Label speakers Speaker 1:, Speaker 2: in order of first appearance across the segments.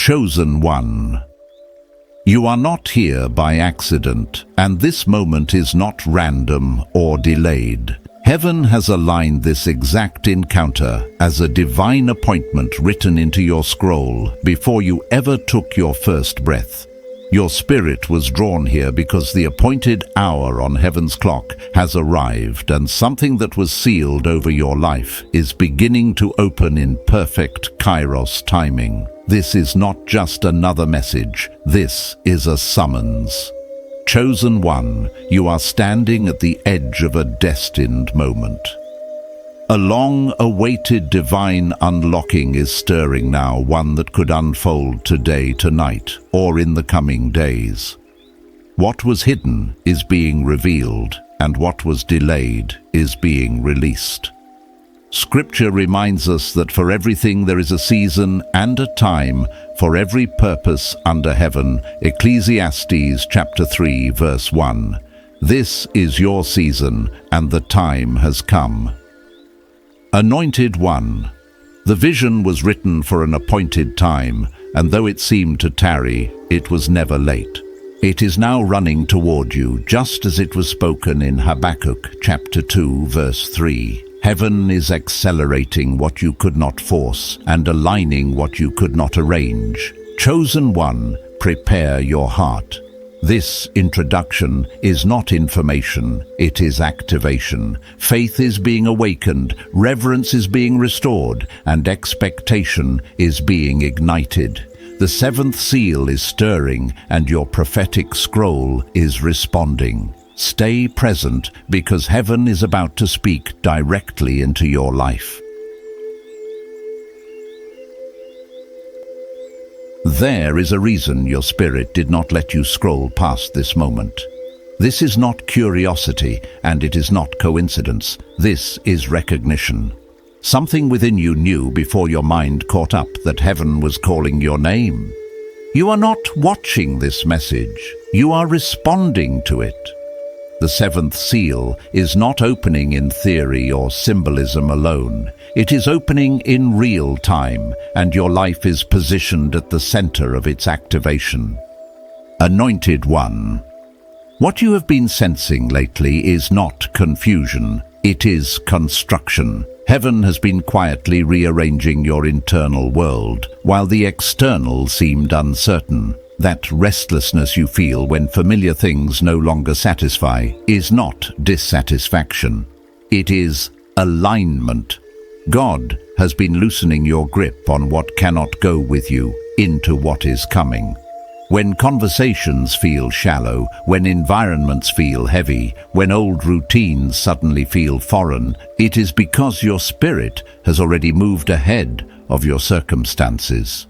Speaker 1: Chosen one. You are not here by accident, and this moment is not random or delayed. Heaven has aligned this exact encounter as a divine appointment written into your scroll before you ever took your first breath. Your spirit was drawn here because the appointed hour on heaven's clock has arrived, and something that was sealed over your life is beginning to open in perfect Kairos timing. This is not just another message, this is a summons. Chosen one, you are standing at the edge of a destined moment. A long-awaited divine unlocking is stirring now, one that could unfold today, tonight, or in the coming days. What was hidden is being revealed, and what was delayed is being released. Scripture reminds us that for everything there is a season and a time, for every purpose under heaven. Ecclesiastes chapter 3 verse 1. This is your season, and the time has come. Anointed one. The vision was written for an appointed time, and though it seemed to tarry, it was never late. It is now running toward you, just as it was spoken in Habakkuk chapter 2 verse 3. Heaven is accelerating what you could not force and aligning what you could not arrange. Chosen one, prepare your heart. This introduction is not information, it is activation. Faith is being awakened, reverence is being restored, and expectation is being ignited. The seventh seal is stirring, and your prophetic scroll is responding. Stay present, because heaven is about to speak directly into your life. There is a reason your spirit did not let you scroll past this moment. This is not curiosity, and it is not coincidence. This is recognition. Something within you knew before your mind caught up that heaven was calling your name. You are not watching this message. You are responding to it. The seventh seal is not opening in theory or symbolism alone. It is opening in real time, and your life is positioned at the center of its activation. Anointed one. What you have been sensing lately is not confusion, it is construction. Heaven has been quietly rearranging your internal world, while the external seemed uncertain. That restlessness you feel when familiar things no longer satisfy is not dissatisfaction. It is alignment. God has been loosening your grip on what cannot go with you into what is coming. When conversations feel shallow, when environments feel heavy, when old routines suddenly feel foreign, it is because your spirit has already moved ahead of your circumstances.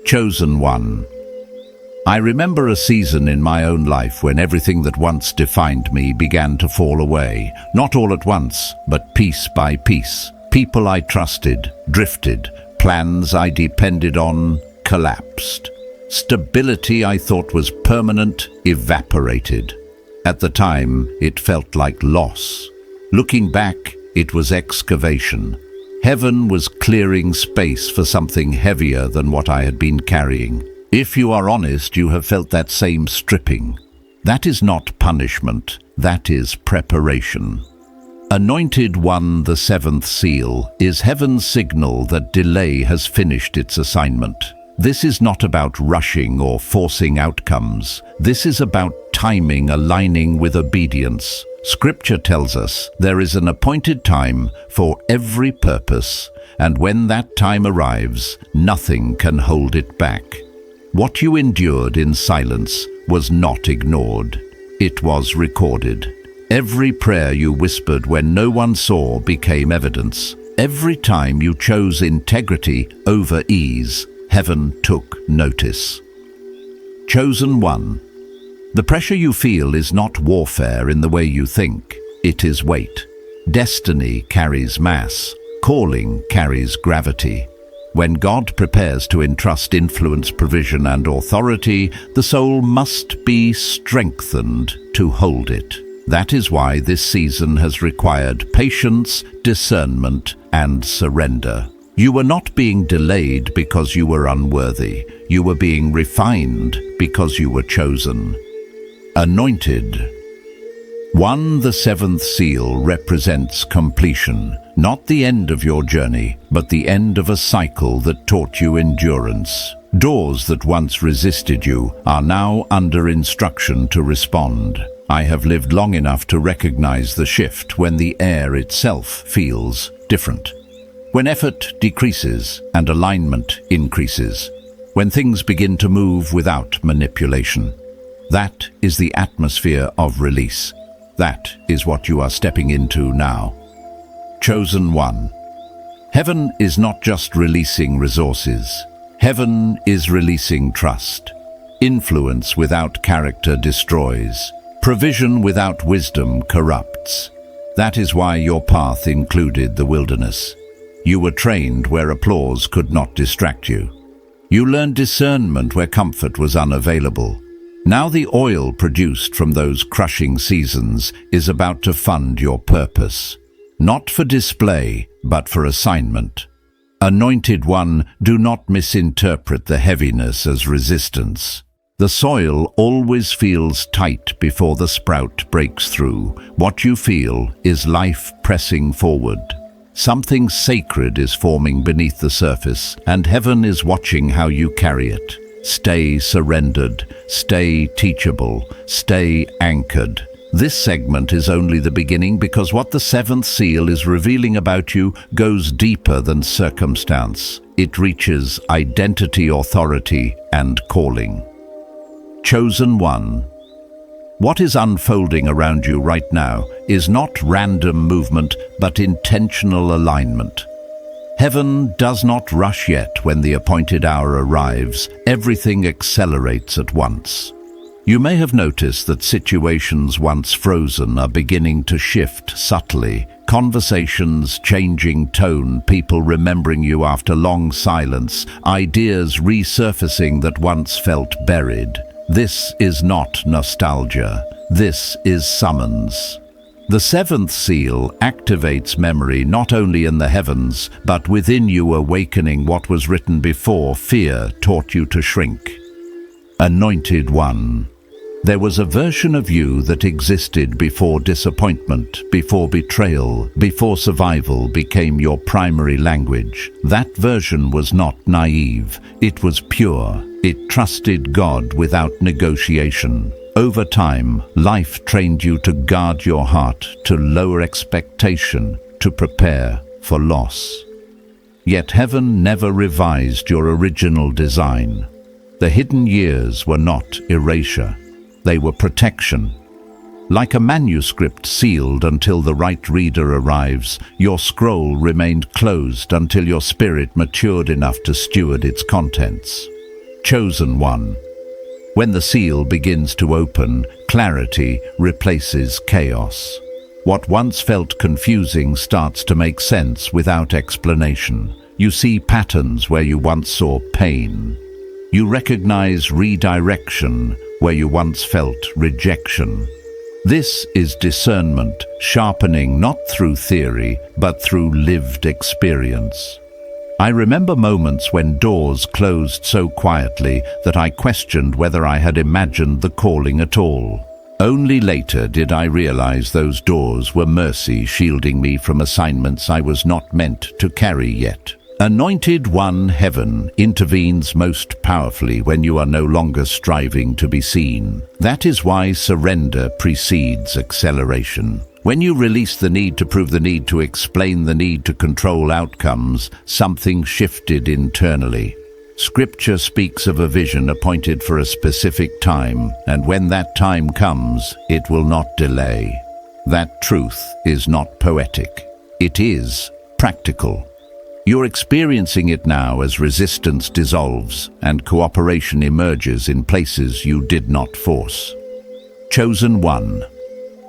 Speaker 1: Chosen one. I remember a season in my own life when everything that once defined me began to fall away, not all at once, but piece by piece. People I trusted drifted, plans I depended on collapsed. Stability I thought was permanent evaporated. At the time, it felt like loss. Looking back, it was excavation. Heaven was clearing space for something heavier than what I had been carrying. If you are honest, you have felt that same stripping. That is not punishment, that is preparation. Anointed one, the seventh seal, is heaven's signal that delay has finished its assignment. This is not about rushing or forcing outcomes. This is about timing aligning with obedience. Scripture tells us there is an appointed time for every purpose, and when that time arrives, nothing can hold it back. What you endured in silence was not ignored. It was recorded. Every prayer you whispered when no one saw became evidence. Every time you chose integrity over ease, heaven took notice. Chosen one. The pressure you feel is not warfare in the way you think. It is weight. Destiny carries mass. Calling carries gravity. When God prepares to entrust influence, provision, and authority, the soul must be strengthened to hold it. That is why this season has required patience, discernment, and surrender. You were not being delayed because you were unworthy. You were being refined because you were chosen. Anointed. 1. The seventh seal represents completion, not the end of your journey, but the end of a cycle that taught you endurance. Doors that once resisted you are now under instruction to respond. I have lived long enough to recognize the shift when the air itself feels different. When effort decreases and alignment increases. When things begin to move without manipulation. That is the atmosphere of release. That is what you are stepping into now. Chosen one. Heaven is not just releasing resources. Heaven is releasing trust. Influence without character destroys. Provision without wisdom corrupts. That is why your path included the wilderness. You were trained where applause could not distract you. You learned discernment where comfort was unavailable. Now the oil produced from those crushing seasons is about to fund your purpose. Not for display, but for assignment. Anointed one, do not misinterpret the heaviness as resistance. The soil always feels tight before the sprout breaks through. What you feel is life pressing forward. Something sacred is forming beneath the surface, and heaven is watching how you carry it. Stay surrendered, stay teachable, stay anchored. This segment is only the beginning because what the seventh seal is revealing about you goes deeper than circumstance. It reaches identity, authority, and calling. Chosen one. What is unfolding around you right now is not random movement, but intentional alignment. Heaven does not rush yet when the appointed hour arrives. Everything accelerates at once. You may have noticed that situations once frozen are beginning to shift subtly. Conversations changing tone, people remembering you after long silence, ideas resurfacing that once felt buried. This is not nostalgia. This is summons. The seventh seal activates memory not only in the heavens, but within you, awakening what was written before fear taught you to shrink. Anointed one. There was a version of you that existed before disappointment, before betrayal, before survival became your primary language. That version was not naive. It was pure. It trusted God without negotiation. Over time, life trained you to guard your heart, to lower expectation, to prepare for loss. Yet heaven never revised your original design. The hidden years were not erasure. They were protection. Like a manuscript sealed until the right reader arrives, your scroll remained closed until your spirit matured enough to steward its contents. Chosen one. When the seal begins to open, clarity replaces chaos. What once felt confusing starts to make sense without explanation. You see patterns where you once saw pain. You recognize redirection where you once felt rejection. This is discernment, sharpening not through theory, but through lived experience. I remember moments when doors closed so quietly that I questioned whether I had imagined the calling at all. Only later did I realize those doors were mercy shielding me from assignments I was not meant to carry yet. Anointed one, heaven intervenes most powerfully when you are no longer striving to be seen. That is why surrender precedes acceleration. When you release the need to prove, the need to explain, the need to control outcomes, something shifted internally. Scripture speaks of a vision appointed for a specific time, and when that time comes, it will not delay. That truth is not poetic. It is practical. You're experiencing it now as resistance dissolves and cooperation emerges in places you did not force. Chosen one.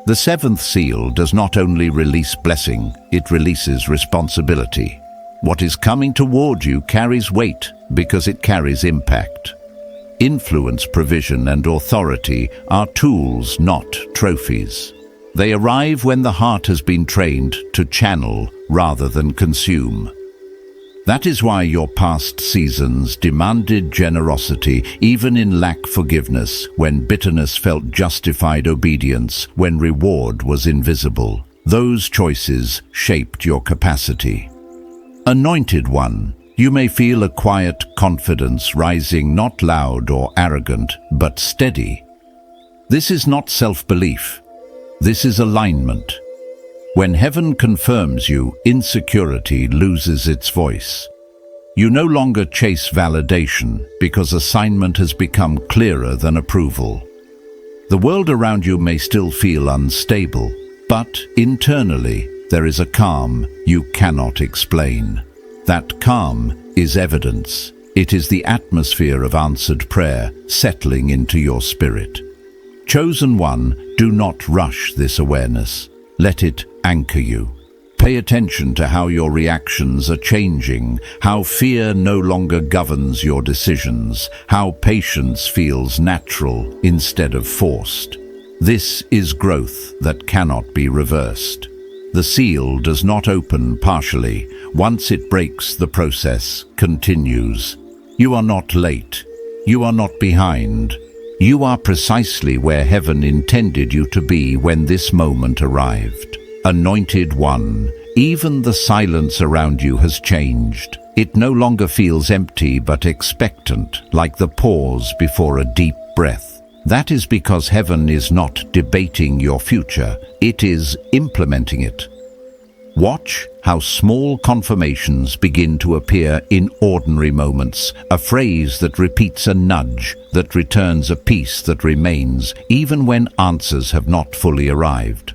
Speaker 1: The seventh seal does not only release blessing, it releases responsibility. What is coming toward you carries weight because it carries impact. Influence, provision, and authority are tools, not trophies. They arrive when the heart has been trained to channel rather than consume. That is why your past seasons demanded generosity, even in lack forgiveness, when bitterness felt justified obedience, when reward was invisible. Those choices shaped your capacity. Anointed one, you may feel a quiet confidence rising, not loud or arrogant, but steady. This is not self-belief. This is alignment. When heaven confirms you, insecurity loses its voice. You no longer chase validation because assignment has become clearer than approval. The world around you may still feel unstable, but internally there is a calm you cannot explain. That calm is evidence. It is the atmosphere of answered prayer settling into your spirit. Chosen one, do not rush this awareness. Let it anchor you. Pay attention to how your reactions are changing, how fear no longer governs your decisions, how patience feels natural instead of forced. This is growth that cannot be reversed. The seal does not open partially. Once it breaks, the process continues. You are not late. You are not behind. You are precisely where heaven intended you to be when this moment arrived. Anointed one, even the silence around you has changed. It no longer feels empty but expectant, like the pause before a deep breath. That is because heaven is not debating your future, it is implementing it. Watch how small confirmations begin to appear in ordinary moments, a phrase that repeats a nudge, that returns a peace that remains, even when answers have not fully arrived.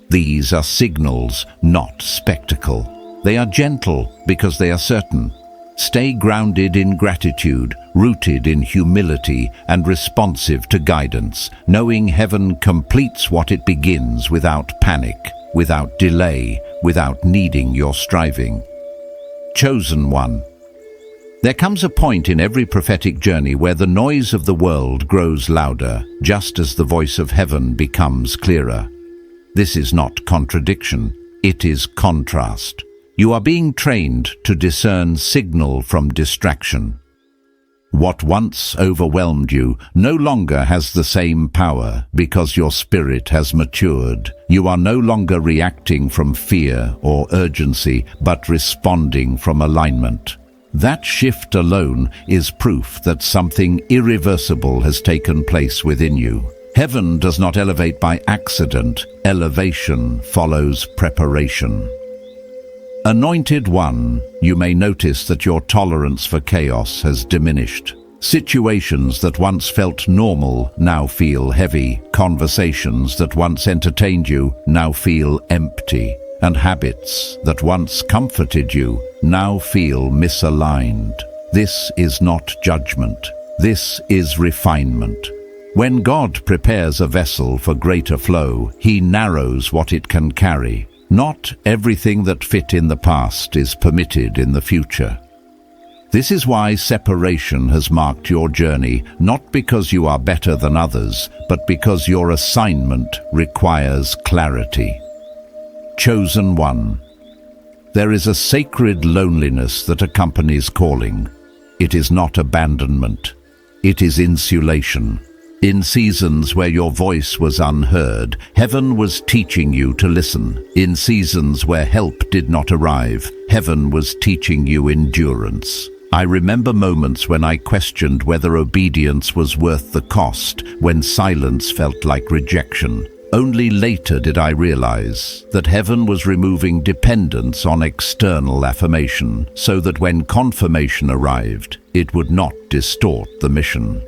Speaker 1: These are signals, not spectacle. They are gentle because they are certain. Stay grounded in gratitude, rooted in humility, and responsive to guidance, knowing heaven completes what it begins without panic, without delay, without needing your striving. Chosen one. There comes a point in every prophetic journey where the noise of the world grows louder, just as the voice of heaven becomes clearer. This is not contradiction, it is contrast. You are being trained to discern signal from distraction. What once overwhelmed you no longer has the same power because your spirit has matured. You are no longer reacting from fear or urgency, but responding from alignment. That shift alone is proof that something irreversible has taken place within you. Heaven does not elevate by accident. Elevation follows preparation. Anointed one, you may notice that your tolerance for chaos has diminished. Situations that once felt normal now feel heavy. Conversations that once entertained you now feel empty. And habits that once comforted you now feel misaligned. This is not judgment. This is refinement. When God prepares a vessel for greater flow, He narrows what it can carry. Not everything that fit in the past is permitted in the future. This is why separation has marked your journey, not because you are better than others, but because your assignment requires clarity. Chosen one. There is a sacred loneliness that accompanies calling. It is not abandonment. It is insulation. In seasons where your voice was unheard, heaven was teaching you to listen. In seasons where help did not arrive, heaven was teaching you endurance. I remember moments when I questioned whether obedience was worth the cost, when silence felt like rejection. Only later did I realize that heaven was removing dependence on external affirmation, so that when confirmation arrived, it would not distort the mission.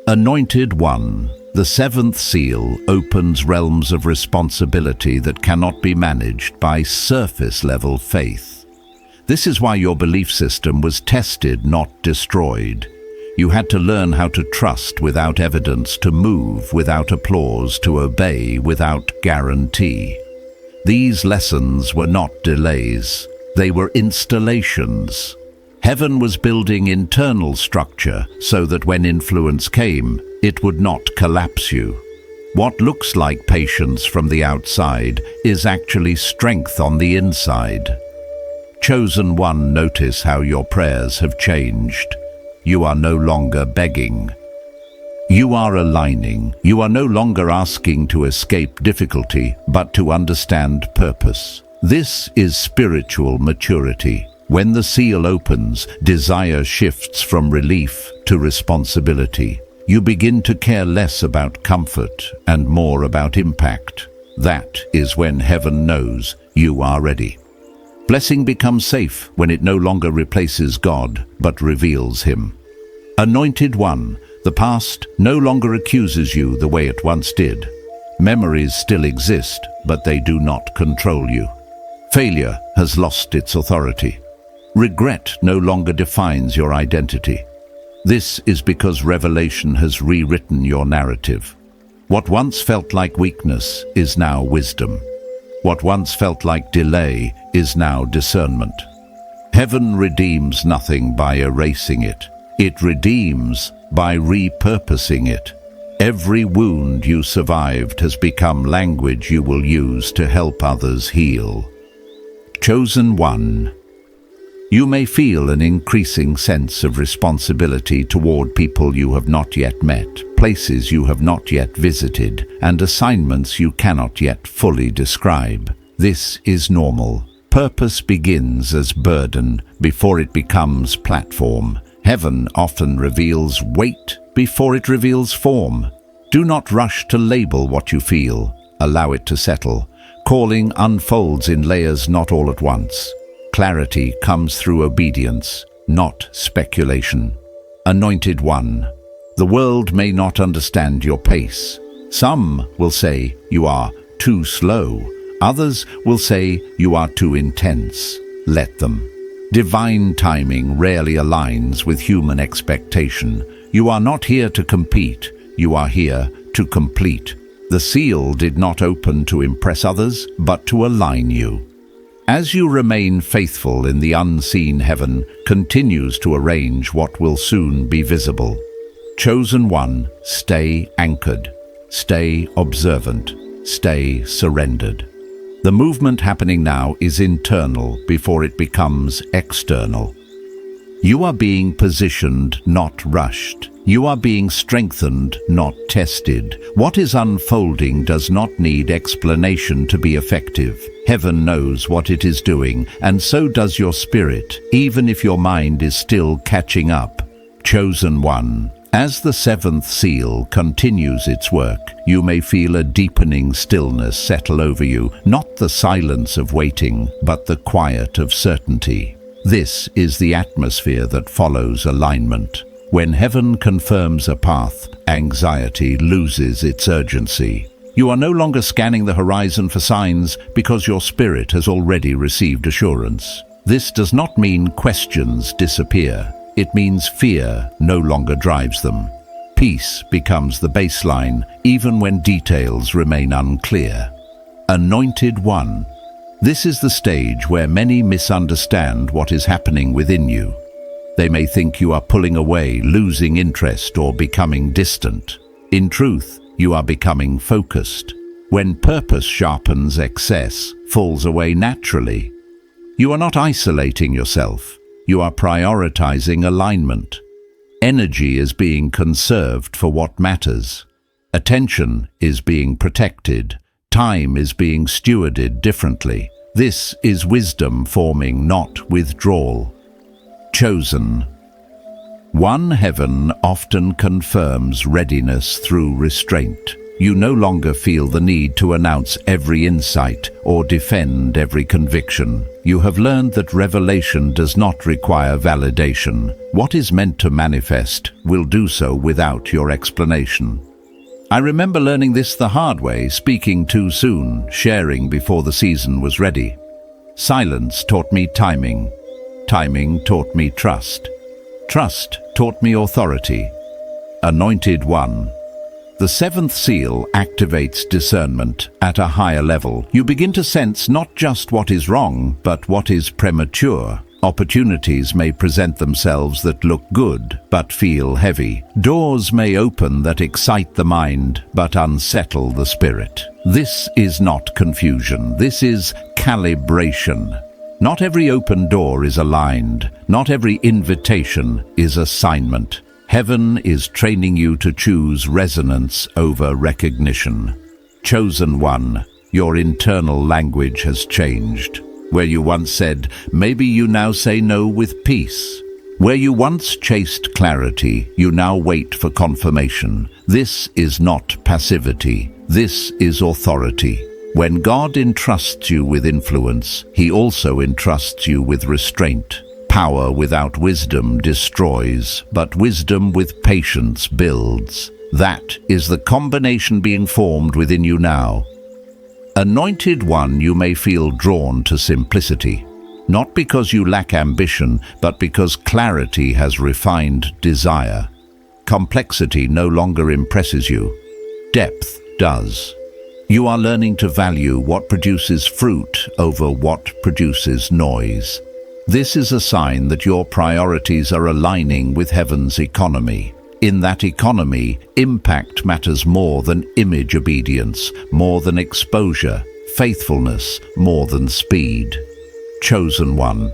Speaker 1: Anointed one, the seventh seal opens realms of responsibility that cannot be managed by surface-level faith. This is why your belief system was tested, not destroyed. You had to learn how to trust without evidence, to move without applause, to obey without guarantee. These lessons were not delays, they were installations. Heaven was building internal structure so that when influence came, it would not collapse you. What looks like patience from the outside is actually strength on the inside. Chosen one, notice how your prayers have changed. You are no longer begging. You are aligning. You are no longer asking to escape difficulty, but to understand purpose. This is spiritual maturity. When the seal opens, desire shifts from relief to responsibility. You begin to care less about comfort and more about impact. That is when heaven knows you are ready. Blessing becomes safe when it no longer replaces God, but reveals Him. Anointed one, the past no longer accuses you the way it once did. Memories still exist, but they do not control you. Failure has lost its authority. Regret no longer defines your identity. This is because revelation has rewritten your narrative. What once felt like weakness is now wisdom. What once felt like delay is now discernment. Heaven redeems nothing by erasing it. It redeems by repurposing it. Every wound you survived has become language you will use to help others heal. Chosen one. You may feel an increasing sense of responsibility toward people you have not yet met, places you have not yet visited, and assignments you cannot yet fully describe. This is normal. Purpose begins as burden before it becomes platform. Heaven often reveals weight before it reveals form. Do not rush to label what you feel. Allow it to settle. Calling unfolds in layers, not all at once. Clarity comes through obedience, not speculation. Anointed one. The world may not understand your pace. Some will say you are too slow. Others will say you are too intense. Let them. Divine timing rarely aligns with human expectation. You are not here to compete. You are here to complete. The seal did not open to impress others, but to align you. As you remain faithful in the unseen, heaven continues to arrange what will soon be visible. Chosen one, stay anchored, stay observant, stay surrendered. The movement happening now is internal before it becomes external. You are being positioned, not rushed. You are being strengthened, not tested. What is unfolding does not need explanation to be effective. Heaven knows what it is doing, and so does your spirit, even if your mind is still catching up. Chosen one. As the seventh seal continues its work, you may feel a deepening stillness settle over you, not the silence of waiting, but the quiet of certainty. This is the atmosphere that follows alignment. When heaven confirms a path, anxiety loses its urgency. You are no longer scanning the horizon for signs because your spirit has already received assurance. This does not mean questions disappear. It means fear no longer drives them. Peace becomes the baseline, even when details remain unclear. Anointed one. This is the stage where many misunderstand what is happening within you. They may think you are pulling away, losing interest, or becoming distant. In truth, you are becoming focused. When purpose sharpens, excess falls away naturally. You are not isolating yourself. You are prioritizing alignment. Energy is being conserved for what matters. Attention is being protected. Time is being stewarded differently. This is wisdom forming, not withdrawal. Chosen. One heaven often confirms readiness through restraint. You no longer feel the need to announce every insight or defend every conviction. You have learned that revelation does not require validation. What is meant to manifest will do so without your explanation. I remember learning this the hard way, speaking too soon, sharing before the season was ready. Silence taught me timing. Timing taught me trust. Trust taught me authority. Anointed one. The seventh seal activates discernment at a higher level. You begin to sense not just what is wrong, but what is premature. Opportunities may present themselves that look good, but feel heavy. Doors may open that excite the mind, but unsettle the spirit. This is not confusion. This is calibration. Not every open door is aligned. Not every invitation is assignment. Heaven is training you to choose resonance over recognition. Chosen one, your internal language has changed. Where you once said, maybe, you now say no with peace. Where you once chased clarity, you now wait for confirmation. This is not passivity. This is authority. When God entrusts you with influence, He also entrusts you with restraint. Power without wisdom destroys, but wisdom with patience builds. That is the combination being formed within you now. Anointed one, you may feel drawn to simplicity, not because you lack ambition, but because clarity has refined desire. Complexity no longer impresses you. Depth does. You are learning to value what produces fruit over what produces noise. This is a sign that your priorities are aligning with heaven's economy. In that economy, impact matters more than image obedience, more than exposure, faithfulness, more than speed. Chosen one.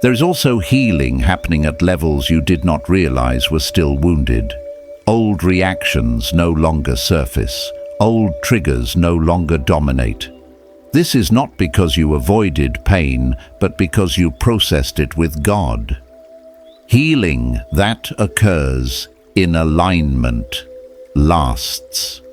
Speaker 1: There is also healing happening at levels you did not realize were still wounded. Old reactions no longer surface. Old triggers no longer dominate. This is not because you avoided pain, but because you processed it with God. Healing that occurs in alignment lasts.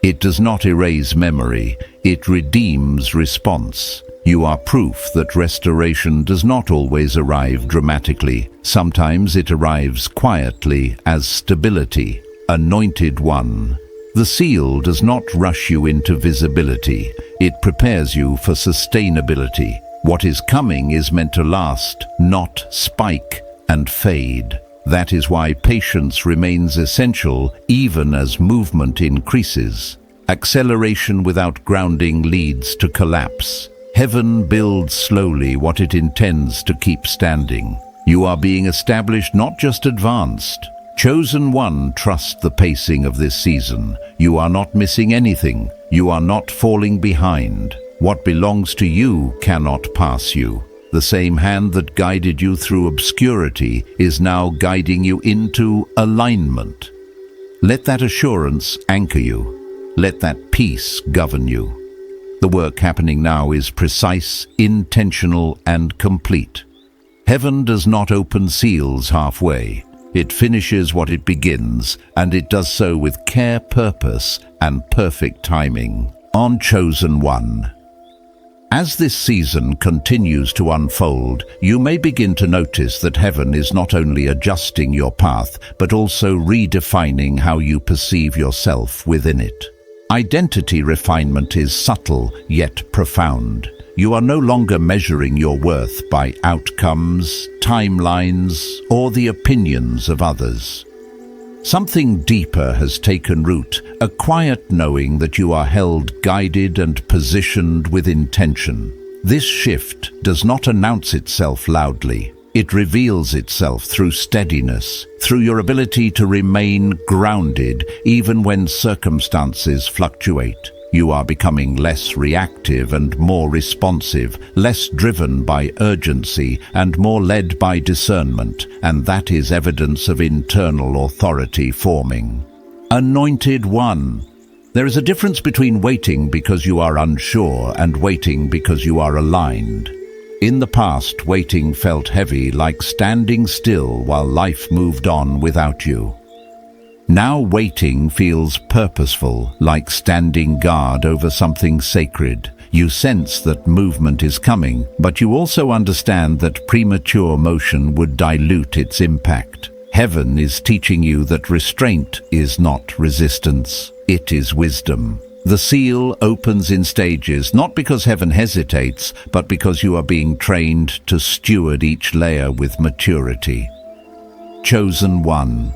Speaker 1: It does not erase memory, it redeems response. You are proof that restoration does not always arrive dramatically. Sometimes it arrives quietly as stability. Anointed one. The seal does not rush you into visibility. It prepares you for sustainability. What is coming is meant to last, not spike and fade. That is why patience remains essential even as movement increases. Acceleration without grounding leads to collapse. Heaven builds slowly what it intends to keep standing. You are being established, not just advanced. Chosen one, trust the pacing of this season. You are not missing anything. You are not falling behind. What belongs to you cannot pass you. The same hand that guided you through obscurity is now guiding you into alignment. Let that assurance anchor you. Let that peace govern you. The work happening now is precise, intentional, and complete. Heaven does not open seals halfway. It finishes what it begins, and it does so with care, purpose, and perfect timing. On Chosen One. As this season continues to unfold, you may begin to notice that heaven is not only adjusting your path, but also redefining how you perceive yourself within it. Identity refinement is subtle, yet profound. You are no longer measuring your worth by outcomes, timelines, or the opinions of others. Something deeper has taken root, a quiet knowing that you are held, guided, and positioned with intention. This shift does not announce itself loudly. It reveals itself through steadiness, through your ability to remain grounded even when circumstances fluctuate. You are becoming less reactive and more responsive, less driven by urgency and more led by discernment, and that is evidence of internal authority forming. Anointed one. There is a difference between waiting because you are unsure and waiting because you are aligned. In the past, waiting felt heavy, like standing still while life moved on without you. Now waiting feels purposeful, like standing guard over something sacred. You sense that movement is coming, but you also understand that premature motion would dilute its impact. Heaven is teaching you that restraint is not resistance, it is wisdom. The seal opens in stages, not because heaven hesitates, but because you are being trained to steward each layer with maturity. Chosen one.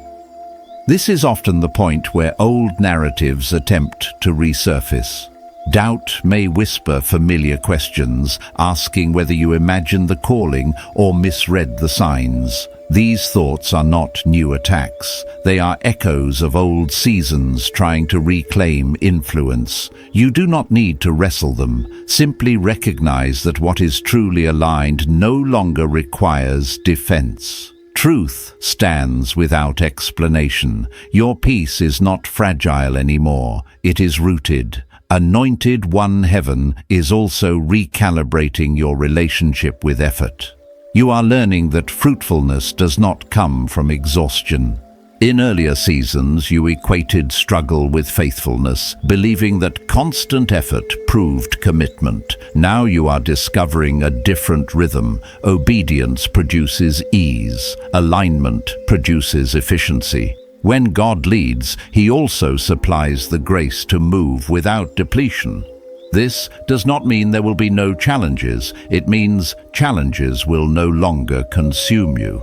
Speaker 1: This is often the point where old narratives attempt to resurface. Doubt may whisper familiar questions, asking whether you imagined the calling or misread the signs. These thoughts are not new attacks. They are echoes of old seasons trying to reclaim influence. You do not need to wrestle them. Simply recognize that what is truly aligned no longer requires defense. Truth stands without explanation. Your peace is not fragile anymore. It is rooted. Anointed One Heaven is also recalibrating your relationship with effort. You are learning that fruitfulness does not come from exhaustion. In earlier seasons, you equated struggle with faithfulness, believing that constant effort proved commitment. Now you are discovering a different rhythm. Obedience produces ease. Alignment produces efficiency. When God leads, He also supplies the grace to move without depletion. This does not mean there will be no challenges. It means challenges will no longer consume you.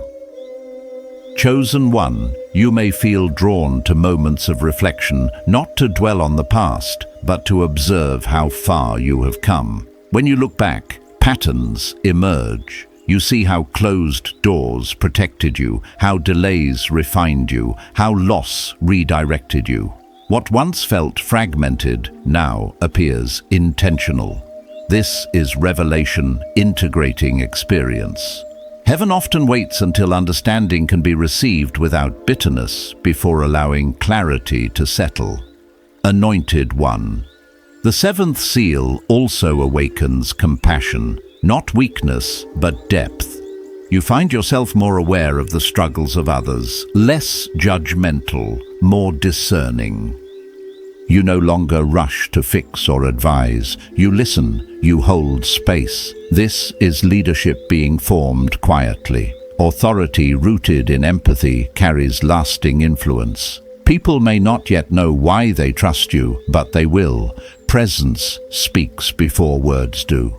Speaker 1: Chosen one, you may feel drawn to moments of reflection, not to dwell on the past, but to observe how far you have come. When you look back, patterns emerge. You see how closed doors protected you, how delays refined you, how loss redirected you. What once felt fragmented now appears intentional. This is revelation integrating experience. Heaven often waits until understanding can be received without bitterness before allowing clarity to settle. Anointed One. The seventh seal also awakens compassion, not weakness, but depth. You find yourself more aware of the struggles of others, less judgmental, more discerning. You no longer rush to fix or advise. You listen, you hold space. This is leadership being formed quietly. Authority rooted in empathy carries lasting influence. People may not yet know why they trust you, but they will. Presence speaks before words do.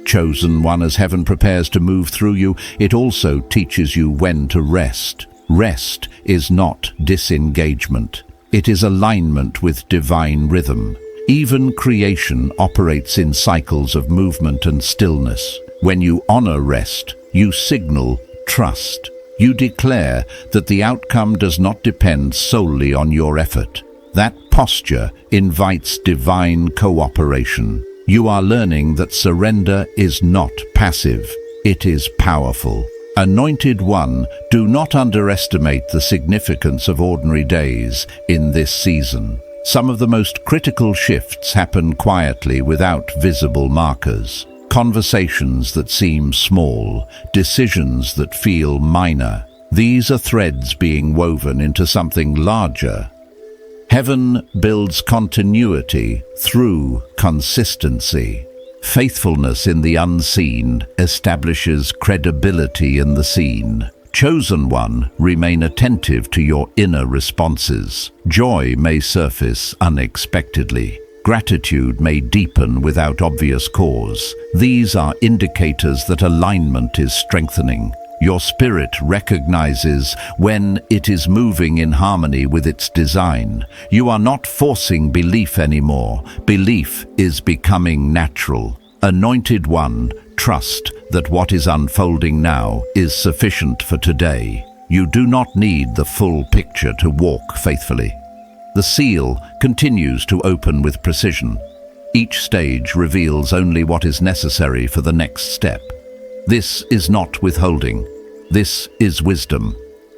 Speaker 1: Chosen one, as heaven prepares to move through you, it also teaches you when to rest. Rest is not disengagement. It is alignment with divine rhythm. Even creation operates in cycles of movement and stillness. When you honor rest, you signal trust. You declare that the outcome does not depend solely on your effort. That posture invites divine cooperation. You are learning that surrender is not passive, it is powerful. Anointed One, do not underestimate the significance of ordinary days in this season. Some of the most critical shifts happen quietly without visible markers. Conversations that seem small, decisions that feel minor. These are threads being woven into something larger. Heaven builds continuity through consistency. Faithfulness in the unseen establishes credibility in the seen. Chosen one, remain attentive to your inner responses. Joy may surface unexpectedly. Gratitude may deepen without obvious cause. These are indicators that alignment is strengthening. Your spirit recognizes when it is moving in harmony with its design. You are not forcing belief anymore. Belief is becoming natural. Anointed One, trust that what is unfolding now is sufficient for today. You do not need the full picture to walk faithfully. The seal continues to open with precision. Each stage reveals only what is necessary for the next step. This is not withholding. This is wisdom.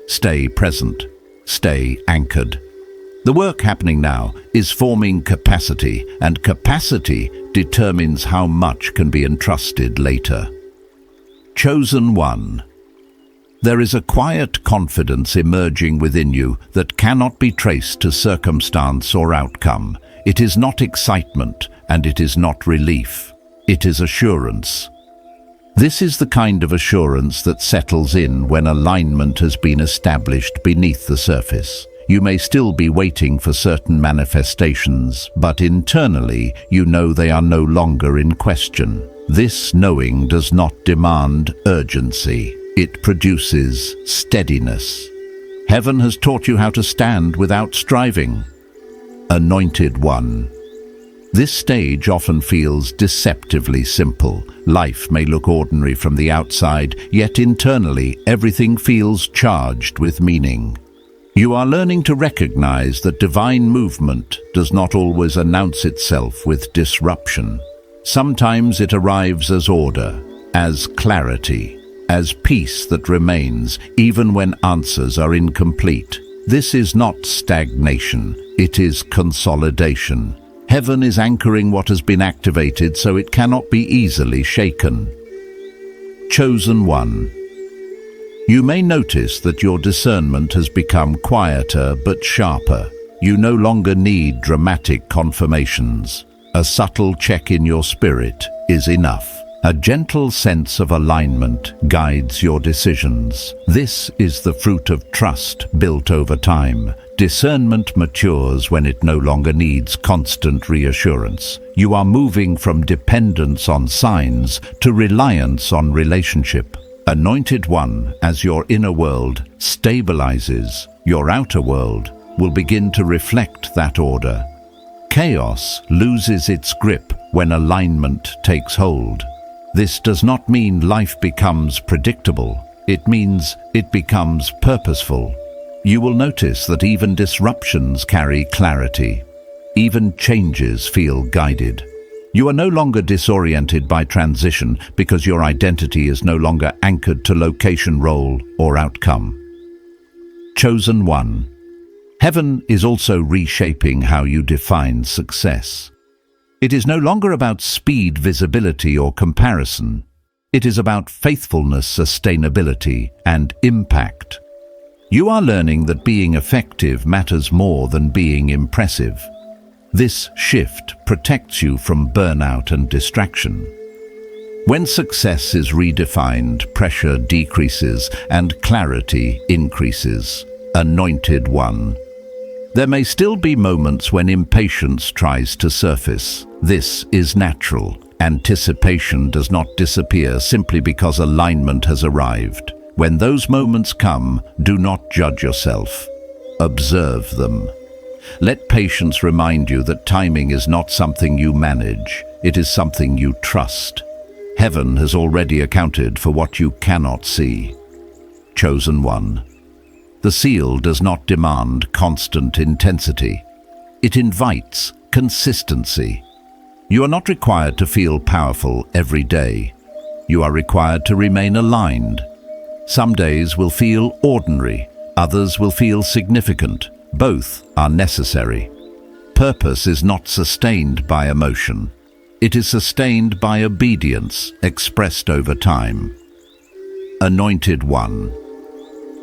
Speaker 1: Stay present. Stay anchored. The work happening now is forming capacity, and capacity determines how much can be entrusted later. Chosen one. There is a quiet confidence emerging within you that cannot be traced to circumstance or outcome. It is not excitement, and it is not relief. It is assurance. This is the kind of assurance that settles in when alignment has been established beneath the surface. You may still be waiting for certain manifestations, but internally you know they are no longer in question. This knowing does not demand urgency. It produces steadiness. Heaven has taught you how to stand without striving. Anointed One. This stage often feels deceptively simple. Life may look ordinary from the outside, yet internally everything feels charged with meaning. You are learning to recognize that divine movement does not always announce itself with disruption. Sometimes it arrives as order, as clarity, as peace that remains even when answers are incomplete. This is not stagnation, it is consolidation. Heaven is anchoring what has been activated so it cannot be easily shaken. Chosen one. You may notice that your discernment has become quieter but sharper. You no longer need dramatic confirmations. A subtle check in your spirit is enough. A gentle sense of alignment guides your decisions. This is the fruit of trust built over time. Discernment matures when it no longer needs constant reassurance. You are moving from dependence on signs to reliance on relationship. Anointed one, as your inner world stabilizes, your outer world will begin to reflect that order. Chaos loses its grip when alignment takes hold. This does not mean life becomes predictable. It means it becomes purposeful. You will notice that even disruptions carry clarity. Even changes feel guided. You are no longer disoriented by transition because your identity is no longer anchored to location, role, or outcome. Chosen one. Heaven is also reshaping how you define success. It is no longer about speed, visibility, or comparison. It is about faithfulness, sustainability, and impact. You are learning that being effective matters more than being impressive. This shift protects you from burnout and distraction. When success is redefined, pressure decreases and clarity increases. Anointed one. There may still be moments when impatience tries to surface. This is natural. Anticipation does not disappear simply because alignment has arrived. When those moments come, do not judge yourself. Observe them. Let patience remind you that timing is not something you manage. It is something you trust. Heaven has already accounted for what you cannot see. Chosen one. The seal does not demand constant intensity. It invites consistency. You are not required to feel powerful every day. You are required to remain aligned. Some days will feel ordinary, others will feel significant. Both are necessary. Purpose is not sustained by emotion. It is sustained by obedience expressed over time. Anointed one.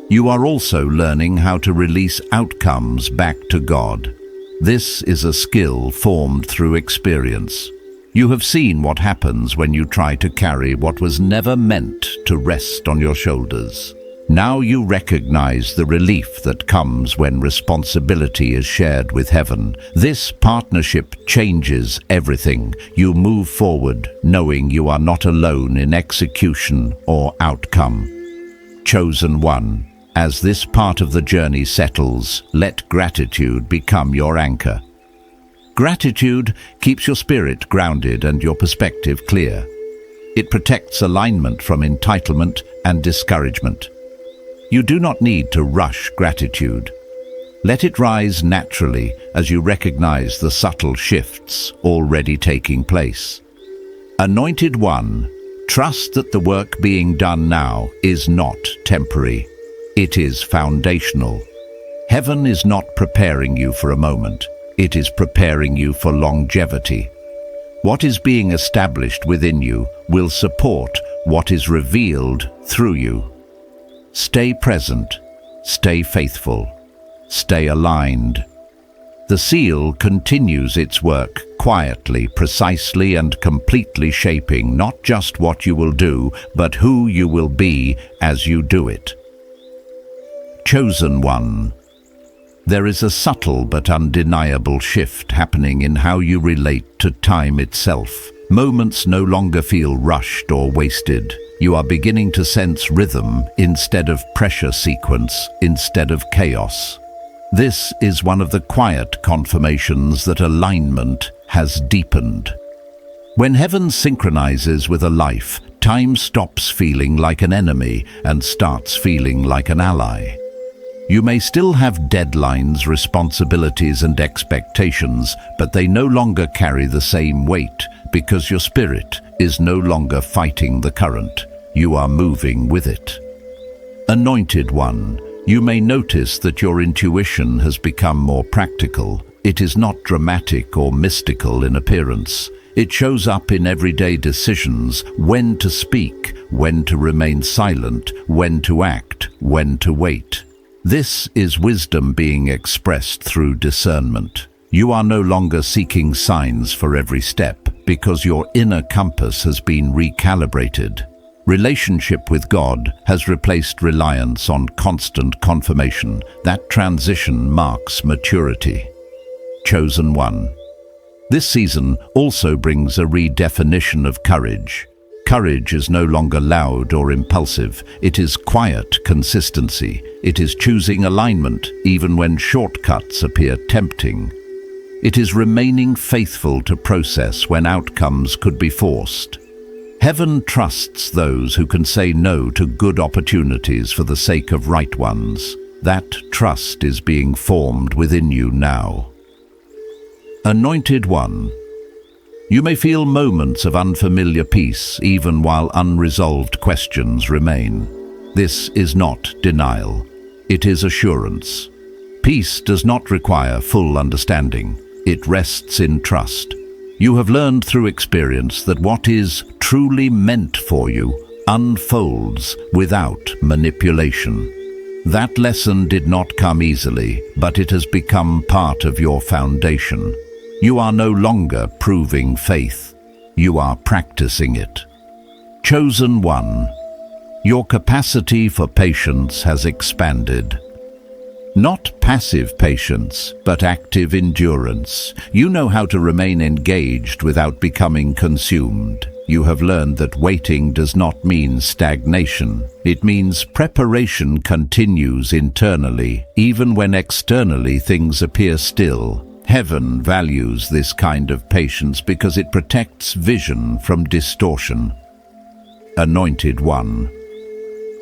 Speaker 1: You are also learning how to release outcomes back to God. This is a skill formed through experience. You have seen what happens when you try to carry what was never meant to rest on your shoulders. Now you recognize the relief that comes when responsibility is shared with heaven. This partnership changes everything. You move forward knowing you are not alone in execution or outcome. Chosen one. As this part of the journey settles, let gratitude become your anchor. Gratitude keeps your spirit grounded and your perspective clear. It protects alignment from entitlement and discouragement. You do not need to rush gratitude. Let it rise naturally as you recognize the subtle shifts already taking place. Anointed one, trust that the work being done now is not temporary. It is foundational. Heaven is not preparing you for a moment. It is preparing you for longevity. What is being established within you will support what is revealed through you. Stay present, stay faithful, stay aligned. The seal continues its work quietly, precisely, and completely shaping not just what you will do, but who you will be as you do it. Chosen one. There is a subtle but undeniable shift happening in how you relate to time itself. Moments no longer feel rushed or wasted. You are beginning to sense rhythm instead of pressure, sequence instead of chaos. This is one of the quiet confirmations that alignment has deepened. When heaven synchronizes with a life, time stops feeling like an enemy and starts feeling like an ally. You may still have deadlines, responsibilities, and expectations, but they no longer carry the same weight because your spirit is no longer fighting the current. You are moving with it. Anointed One, you may notice that your intuition has become more practical. It is not dramatic or mystical in appearance. It shows up in everyday decisions: when to speak, when to remain silent, when to act, when to wait. This is wisdom being expressed through discernment. You are no longer seeking signs for every step because your inner compass has been recalibrated. Relationship with God has replaced reliance on constant confirmation. That transition marks maturity. Chosen One. This season also brings a redefinition of courage. Courage is no longer loud or impulsive. It is quiet consistency. It is choosing alignment even when shortcuts appear tempting. It is remaining faithful to process when outcomes could be forced. Heaven trusts those who can say no to good opportunities for the sake of right ones. That trust is being formed within you now. Anointed One. You may feel moments of unfamiliar peace even while unresolved questions remain. This is not denial. It is assurance. Peace does not require full understanding. It rests in trust. You have learned through experience that what is truly meant for you unfolds without manipulation. That lesson did not come easily, but it has become part of your foundation. You are no longer proving faith. You are practicing it. Chosen One. Your capacity for patience has expanded. Not passive patience, but active endurance. You know how to remain engaged without becoming consumed. You have learned that waiting does not mean stagnation. It means preparation continues internally, even when externally things appear still. Heaven values this kind of patience because it protects vision from distortion. Anointed One.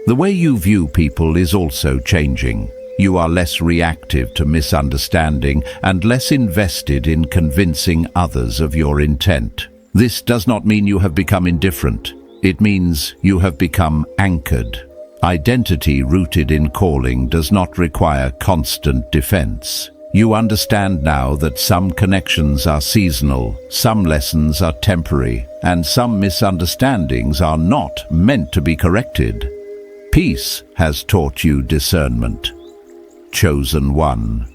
Speaker 1: The way you view people is also changing. You are less reactive to misunderstanding and less invested in convincing others of your intent. This does not mean you have become indifferent. It means you have become anchored. Identity rooted in calling does not require constant defense. You understand now that some connections are seasonal, some lessons are temporary, and some misunderstandings are not meant to be corrected. Peace has taught you discernment. Chosen One.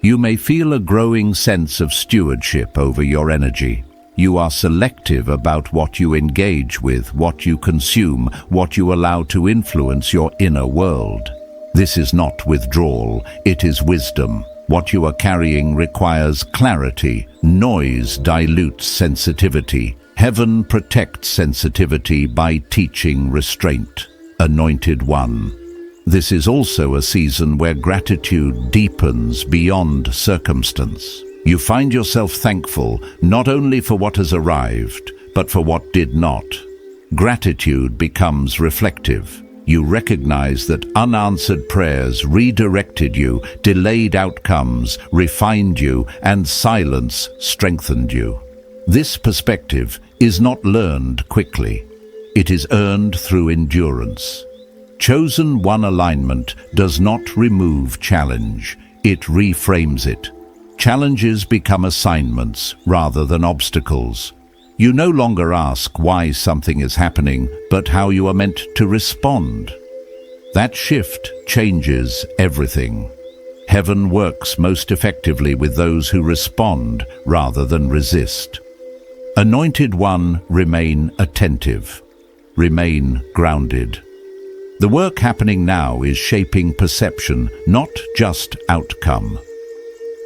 Speaker 1: You may feel a growing sense of stewardship over your energy. You are selective about what you engage with, what you consume, what you allow to influence your inner world. This is not withdrawal, it is wisdom. What you are carrying requires clarity. Noise dilutes sensitivity. Heaven protects sensitivity by teaching restraint. Anointed One. This is also a season where gratitude deepens beyond circumstance. You find yourself thankful not only for what has arrived, but for what did not. Gratitude becomes reflective. You recognize that unanswered prayers redirected you, delayed outcomes refined you, and silence strengthened you. This perspective is not learned quickly. It is earned through endurance. Chosen One alignment does not remove challenge. It reframes it. Challenges become assignments rather than obstacles. You no longer ask why something is happening, but how you are meant to respond. That shift changes everything. Heaven works most effectively with those who respond rather than resist. Anointed One, remain attentive. Remain grounded. The work happening now is shaping perception, not just outcome.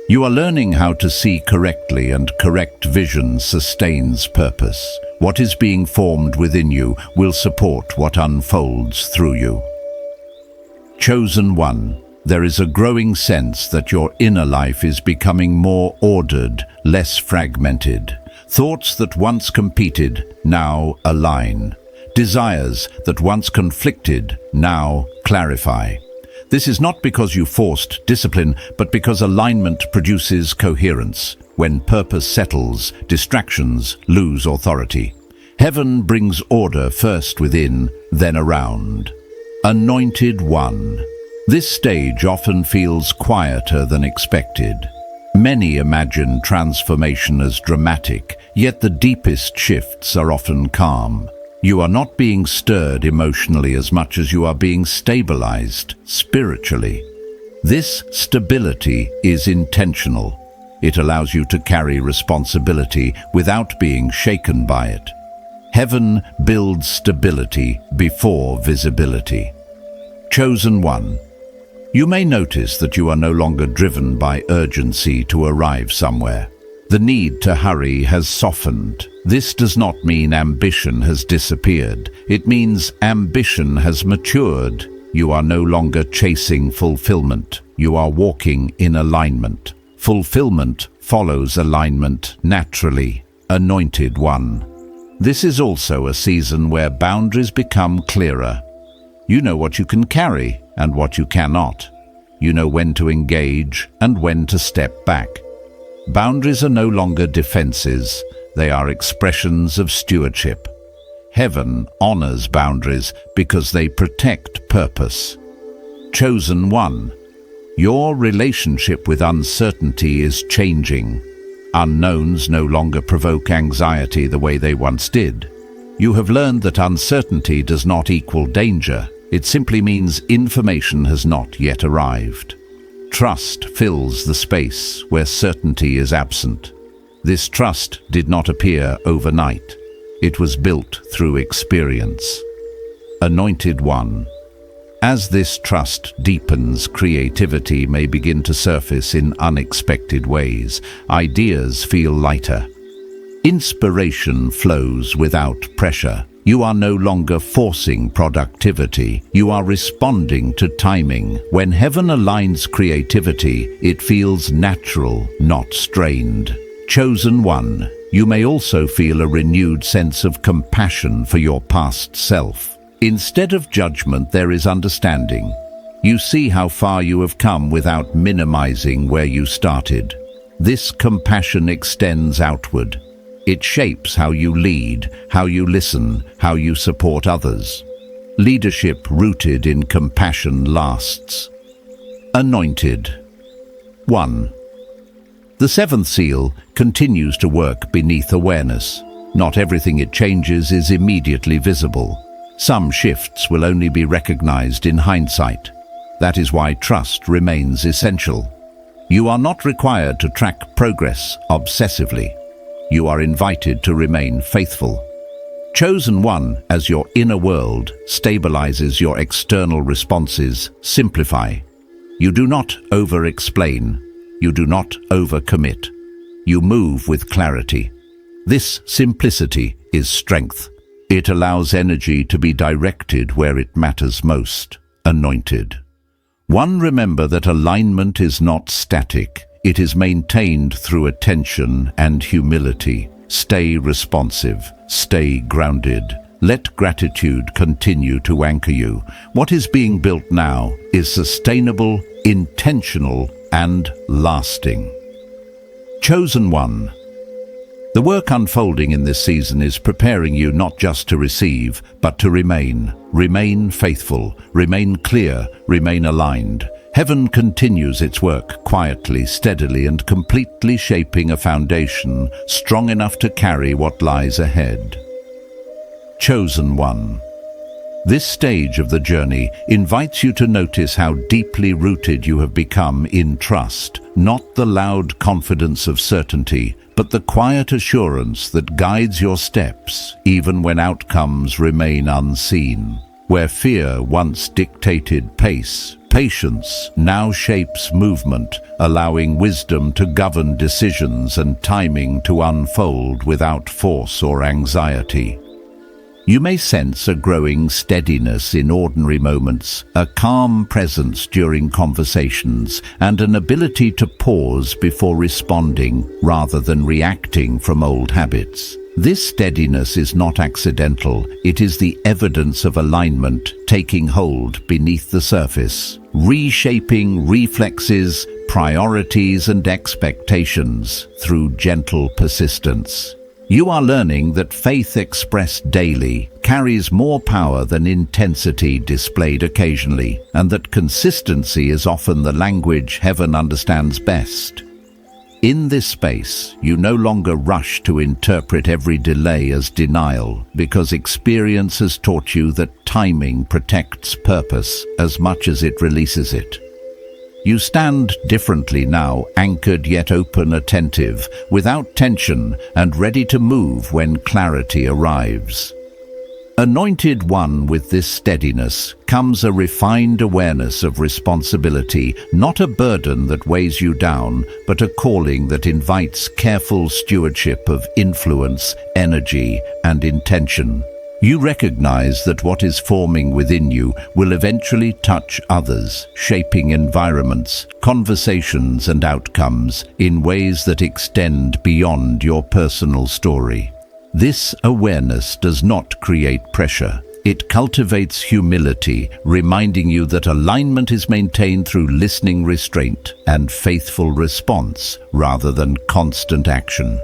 Speaker 1: You are learning how to see correctly, and correct vision sustains purpose. What is being formed within you will support what unfolds through you. Chosen One, There is a growing sense that your inner life is becoming more ordered, less fragmented. Thoughts that once competed now align. Desires that once conflicted now clarify. This is not because you forced discipline, but because alignment produces coherence. When purpose settles, distractions lose authority. Heaven brings order first within, then around. Anointed One. This stage often feels quieter than expected. Many imagine transformation as dramatic, yet the deepest shifts are often calm. You are not being stirred emotionally as much as you are being stabilized spiritually. This stability is intentional. It allows you to carry responsibility without being shaken by it. Heaven builds stability before visibility. Chosen One. You may notice that you are no longer driven by urgency to arrive somewhere. The need to hurry has softened. This does not mean ambition has disappeared. It means ambition has matured. You are no longer chasing fulfillment. You are walking in alignment. Fulfillment follows alignment naturally. Anointed One. This is also a season where boundaries become clearer. You know what you can carry and what you cannot. You know when to engage and when to step back. Boundaries are no longer defenses. They are expressions of stewardship. Heaven honors boundaries because they protect purpose. Chosen One. Your relationship with uncertainty is changing. Unknowns no longer provoke anxiety the way they once did. You have learned that uncertainty does not equal danger. It simply means information has not yet arrived. Trust fills the space where certainty is absent. This trust did not appear overnight. It was built through experience. Anointed One. As this trust deepens, creativity may begin to surface in unexpected ways. Ideas feel lighter. Inspiration flows without pressure. You are no longer forcing productivity. You are responding to timing. When heaven aligns creativity, it feels natural, not strained. Chosen One. You may also feel a renewed sense of compassion for your past self. Instead of judgment, there is understanding. You see how far you have come without minimizing where you started. This compassion extends outward. It shapes how you lead, how you listen, how you support others. Leadership rooted in compassion lasts. Anointed One. The seventh seal continues to work beneath awareness. Not everything it changes is immediately visible. Some shifts will only be recognized in hindsight. That is why trust remains essential. You are not required to track progress obsessively. You are invited to remain faithful. Chosen One, as your inner world stabilizes your external responses, simplify. You do not over-explain. You do not over-commit. You move with clarity. This simplicity is strength. It allows energy to be directed where it matters most. Anointed One. Remember that alignment is not static. It is maintained through attention and humility. Stay responsive. Stay grounded. Let gratitude continue to anchor you. What is being built now is sustainable, intentional, and lasting. Chosen One. The work unfolding in this season is preparing you not just to receive, but to remain. Remain faithful, remain clear, remain aligned. Heaven continues its work quietly, steadily, and completely shaping a foundation strong enough to carry what lies ahead. Chosen One. This stage of the journey invites you to notice how deeply rooted you have become in trust, not the loud confidence of certainty, but the quiet assurance that guides your steps, even when outcomes remain unseen. Where fear once dictated pace, patience now shapes movement, allowing wisdom to govern decisions and timing to unfold without force or anxiety. You may sense a growing steadiness in ordinary moments, a calm presence during conversations, and an ability to pause before responding rather than reacting from old habits. This steadiness is not accidental. It is the evidence of alignment taking hold beneath the surface, reshaping reflexes, priorities, and expectations through gentle persistence. You are learning that faith expressed daily carries more power than intensity displayed occasionally, and that consistency is often the language heaven understands best. In this space, you no longer rush to interpret every delay as denial, because experience has taught you that timing protects purpose as much as it releases it. You stand differently now, anchored yet open, attentive, without tension, and ready to move when clarity arrives. Anointed one, with this steadiness comes a refined awareness of responsibility, not a burden that weighs you down, but a calling that invites careful stewardship of influence, energy, and intention. You recognize that what is forming within you will eventually touch others, shaping environments, conversations, and outcomes in ways that extend beyond your personal story. This awareness does not create pressure. It cultivates humility, reminding you that alignment is maintained through listening restraint and faithful response rather than constant action.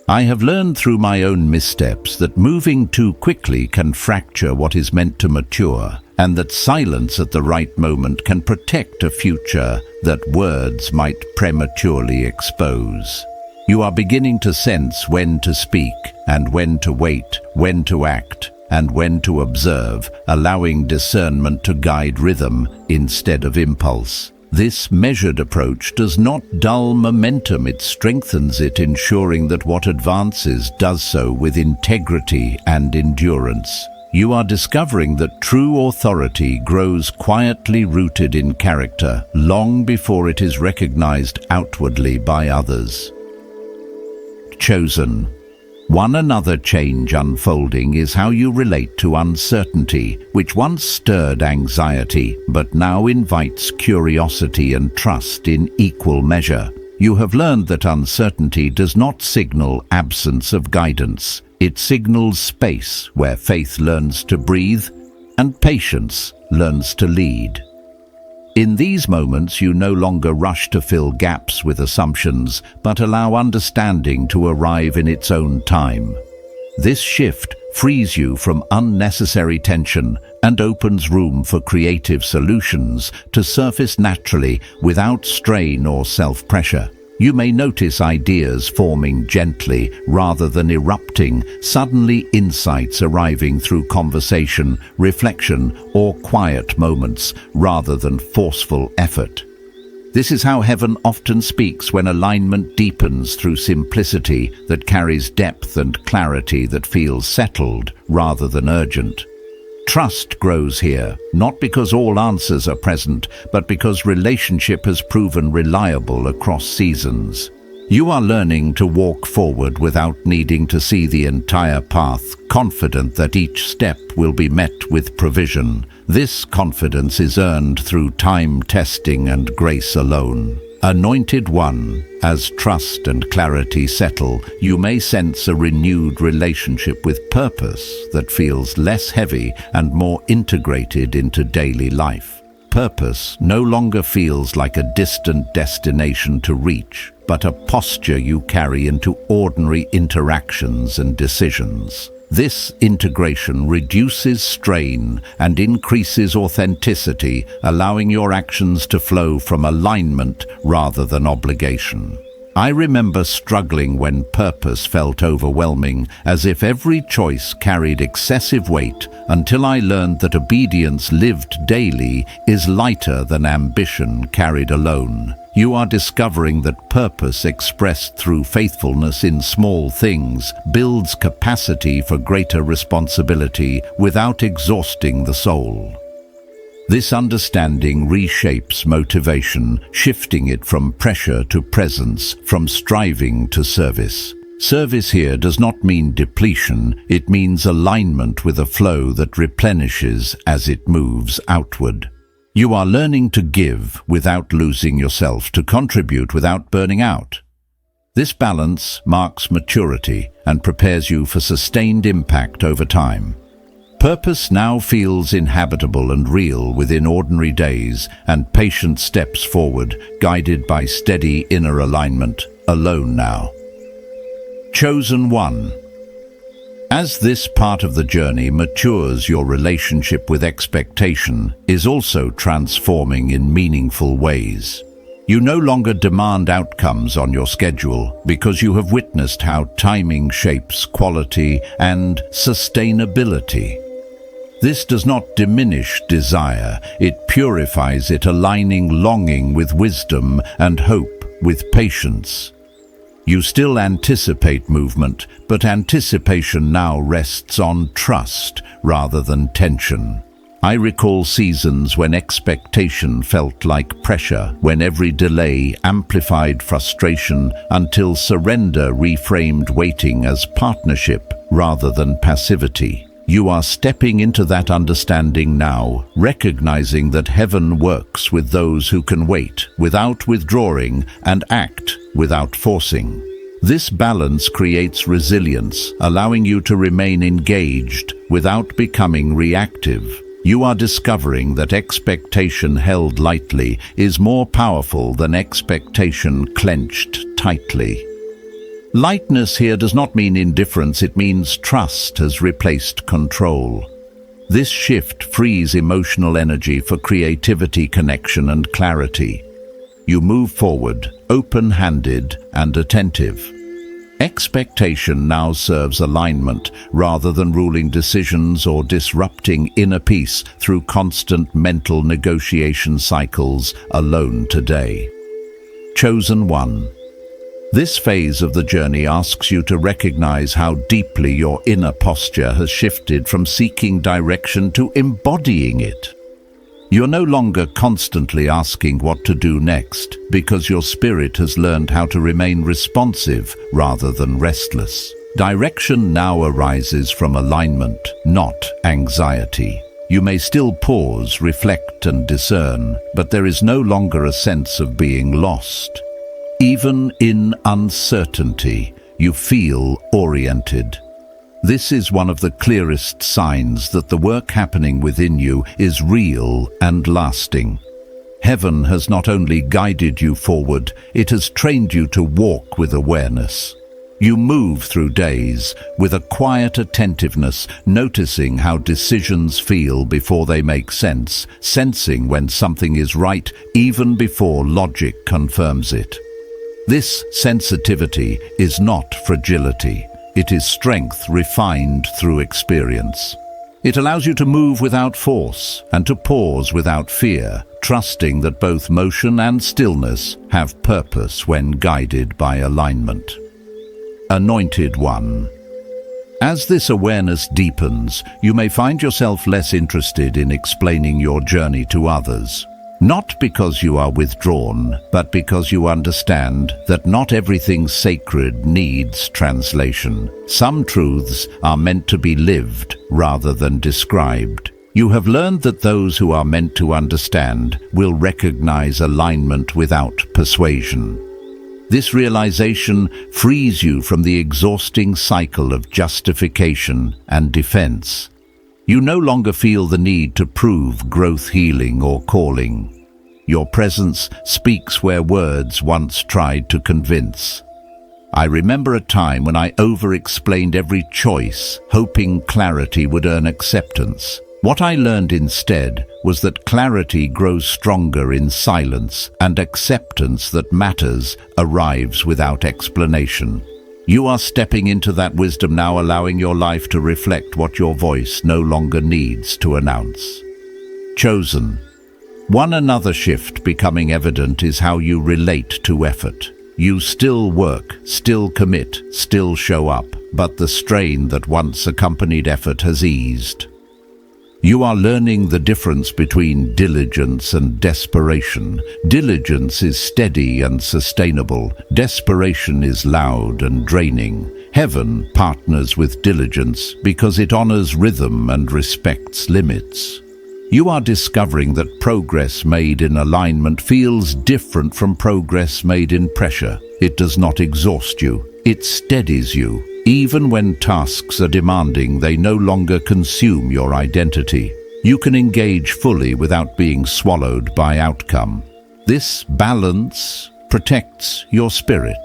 Speaker 1: I have learned through my own missteps that moving too quickly can fracture what is meant to mature, and that silence at the right moment can protect a future that words might prematurely expose. You are beginning to sense when to speak and when to wait, when to act and when to observe, allowing discernment to guide rhythm instead of impulse. This measured approach does not dull momentum, it strengthens it, ensuring that what advances does so with integrity and endurance. You are discovering that true authority grows quietly rooted in character, long before it is recognized outwardly by others. Chosen. One another change unfolding is how you relate to uncertainty, which once stirred anxiety, but now invites curiosity and trust in equal measure. You have learned that uncertainty does not signal absence of guidance. It signals space where faith learns to breathe and patience learns to lead. In these moments, you no longer rush to fill gaps with assumptions, but allow understanding to arrive in its own time. This shift frees you from unnecessary tension and opens room for creative solutions to surface naturally without strain or self-pressure. You may notice ideas forming gently rather than erupting, suddenly insights arriving through conversation, reflection, or quiet moments rather than forceful effort. This is how heaven often speaks when alignment deepens through simplicity that carries depth and clarity that feels settled rather than urgent. Trust grows here, not because all answers are present, but because relationship has proven reliable across seasons. You are learning to walk forward without needing to see the entire path, confident that each step will be met with provision. This confidence is earned through time testing and grace alone. Anointed one, as trust and clarity settle, you may sense a renewed relationship with purpose that feels less heavy and more integrated into daily life. Purpose no longer feels like a distant destination to reach, but a posture you carry into ordinary interactions and decisions. This integration reduces strain and increases authenticity, allowing your actions to flow from alignment rather than obligation. I remember struggling when purpose felt overwhelming, as if every choice carried excessive weight, until I learned that obedience lived daily is lighter than ambition carried alone. You are discovering that purpose expressed through faithfulness in small things builds capacity for greater responsibility without exhausting the soul. This understanding reshapes motivation, shifting it from pressure to presence, from striving to service. Service here does not mean depletion, it means alignment with a flow that replenishes as it moves outward. You are learning to give without losing yourself, to contribute without burning out. This balance marks maturity and prepares you for sustained impact over time. Purpose now feels inhabitable and real within ordinary days, and patient steps forward, guided by steady inner alignment, alone now. Chosen one. As this part of the journey matures, your relationship with expectation is also transforming in meaningful ways. You no longer demand outcomes on your schedule because you have witnessed how timing shapes quality and sustainability. This does not diminish desire, it purifies it, aligning longing with wisdom and hope with patience. You still anticipate movement, but anticipation now rests on trust rather than tension. I recall seasons when expectation felt like pressure, when every delay amplified frustration until surrender reframed waiting as partnership rather than passivity. You are stepping into that understanding now, recognizing that heaven works with those who can wait without withdrawing and act without forcing. This balance creates resilience, allowing you to remain engaged without becoming reactive. You are discovering that expectation held lightly is more powerful than expectation clenched tightly. Lightness here does not mean indifference, it means trust has replaced control. This shift frees emotional energy for creativity, connection, and clarity. You move forward, open-handed and attentive. Expectation now serves alignment rather than ruling decisions or disrupting inner peace through constant mental negotiation cycles alone today. Chosen one. This phase of the journey asks you to recognize how deeply your inner posture has shifted from seeking direction to embodying it. You're no longer constantly asking what to do next, because your spirit has learned how to remain responsive rather than restless. Direction now arises from alignment, not anxiety. You may still pause, reflect, and discern, but there is no longer a sense of being lost. Even in uncertainty, you feel oriented. This is one of the clearest signs that the work happening within you is real and lasting. Heaven has not only guided you forward, it has trained you to walk with awareness. You move through days with a quiet attentiveness, noticing how decisions feel before they make sense, sensing when something is right even before logic confirms it. This sensitivity is not fragility. It is strength refined through experience. It allows you to move without force and to pause without fear, trusting that both motion and stillness have purpose when guided by alignment. Anointed one. As this awareness deepens, you may find yourself less interested in explaining your journey to others. Not because you are withdrawn, but because you understand that not everything sacred needs translation. Some truths are meant to be lived rather than described. You have learned that those who are meant to understand will recognize alignment without persuasion. This realization frees you from the exhausting cycle of justification and defense. You no longer feel the need to prove growth, healing, or calling. Your presence speaks where words once tried to convince. I remember a time when I over-explained every choice, hoping clarity would earn acceptance. What I learned instead was that clarity grows stronger in silence, and acceptance that matters arrives without explanation. You are stepping into that wisdom now, allowing your life to reflect what your voice no longer needs to announce. Chosen. One another shift becoming evident is how you relate to effort. You still work, still commit, still show up, but the strain that once accompanied effort has eased. You are learning the difference between diligence and desperation. Diligence is steady and sustainable. Desperation is loud and draining. Heaven partners with diligence because it honors rhythm and respects limits. You are discovering that progress made in alignment feels different from progress made in pressure. It does not exhaust you. It steadies you. Even when tasks are demanding, they no longer consume your identity. You can engage fully without being swallowed by outcome. This balance protects your spirit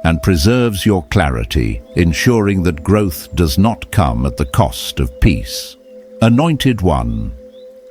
Speaker 1: and preserves your clarity, ensuring that growth does not come at the cost of peace. Anointed One,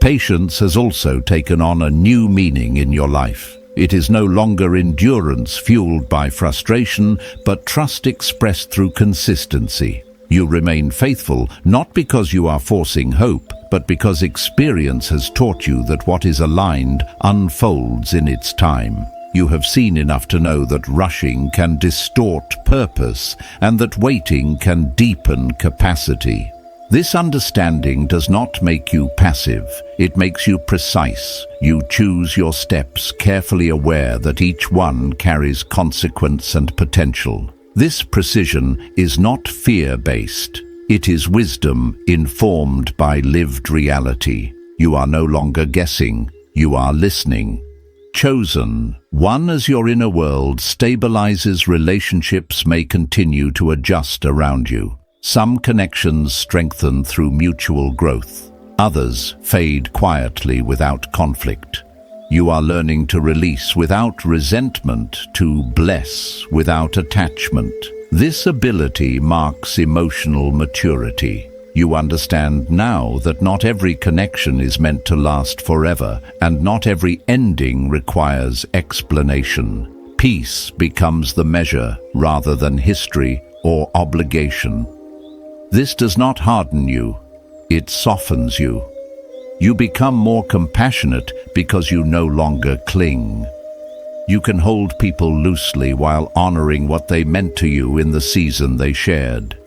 Speaker 1: patience has also taken on a new meaning in your life. It is no longer endurance fueled by frustration, but trust expressed through consistency. You remain faithful not because you are forcing hope, but because experience has taught you that what is aligned unfolds in its time. You have seen enough to know that rushing can distort purpose and that waiting can deepen capacity. This understanding does not make you passive, it makes you precise. You choose your steps, carefully aware that each one carries consequence and potential. This precision is not fear-based. It is wisdom informed by lived reality. You are no longer guessing, you are listening. Chosen One, as your inner world stabilizes, relationships may continue to adjust around you. Some connections strengthen through mutual growth. Others fade quietly without conflict. You are learning to release without resentment, to bless without attachment. This ability marks emotional maturity. You understand now that not every connection is meant to last forever, and not every ending requires explanation. Peace becomes the measure rather than history or obligation. This does not harden you, it softens you. You become more compassionate because you no longer cling. You can hold people loosely while honoring what they meant to you in the season they shared.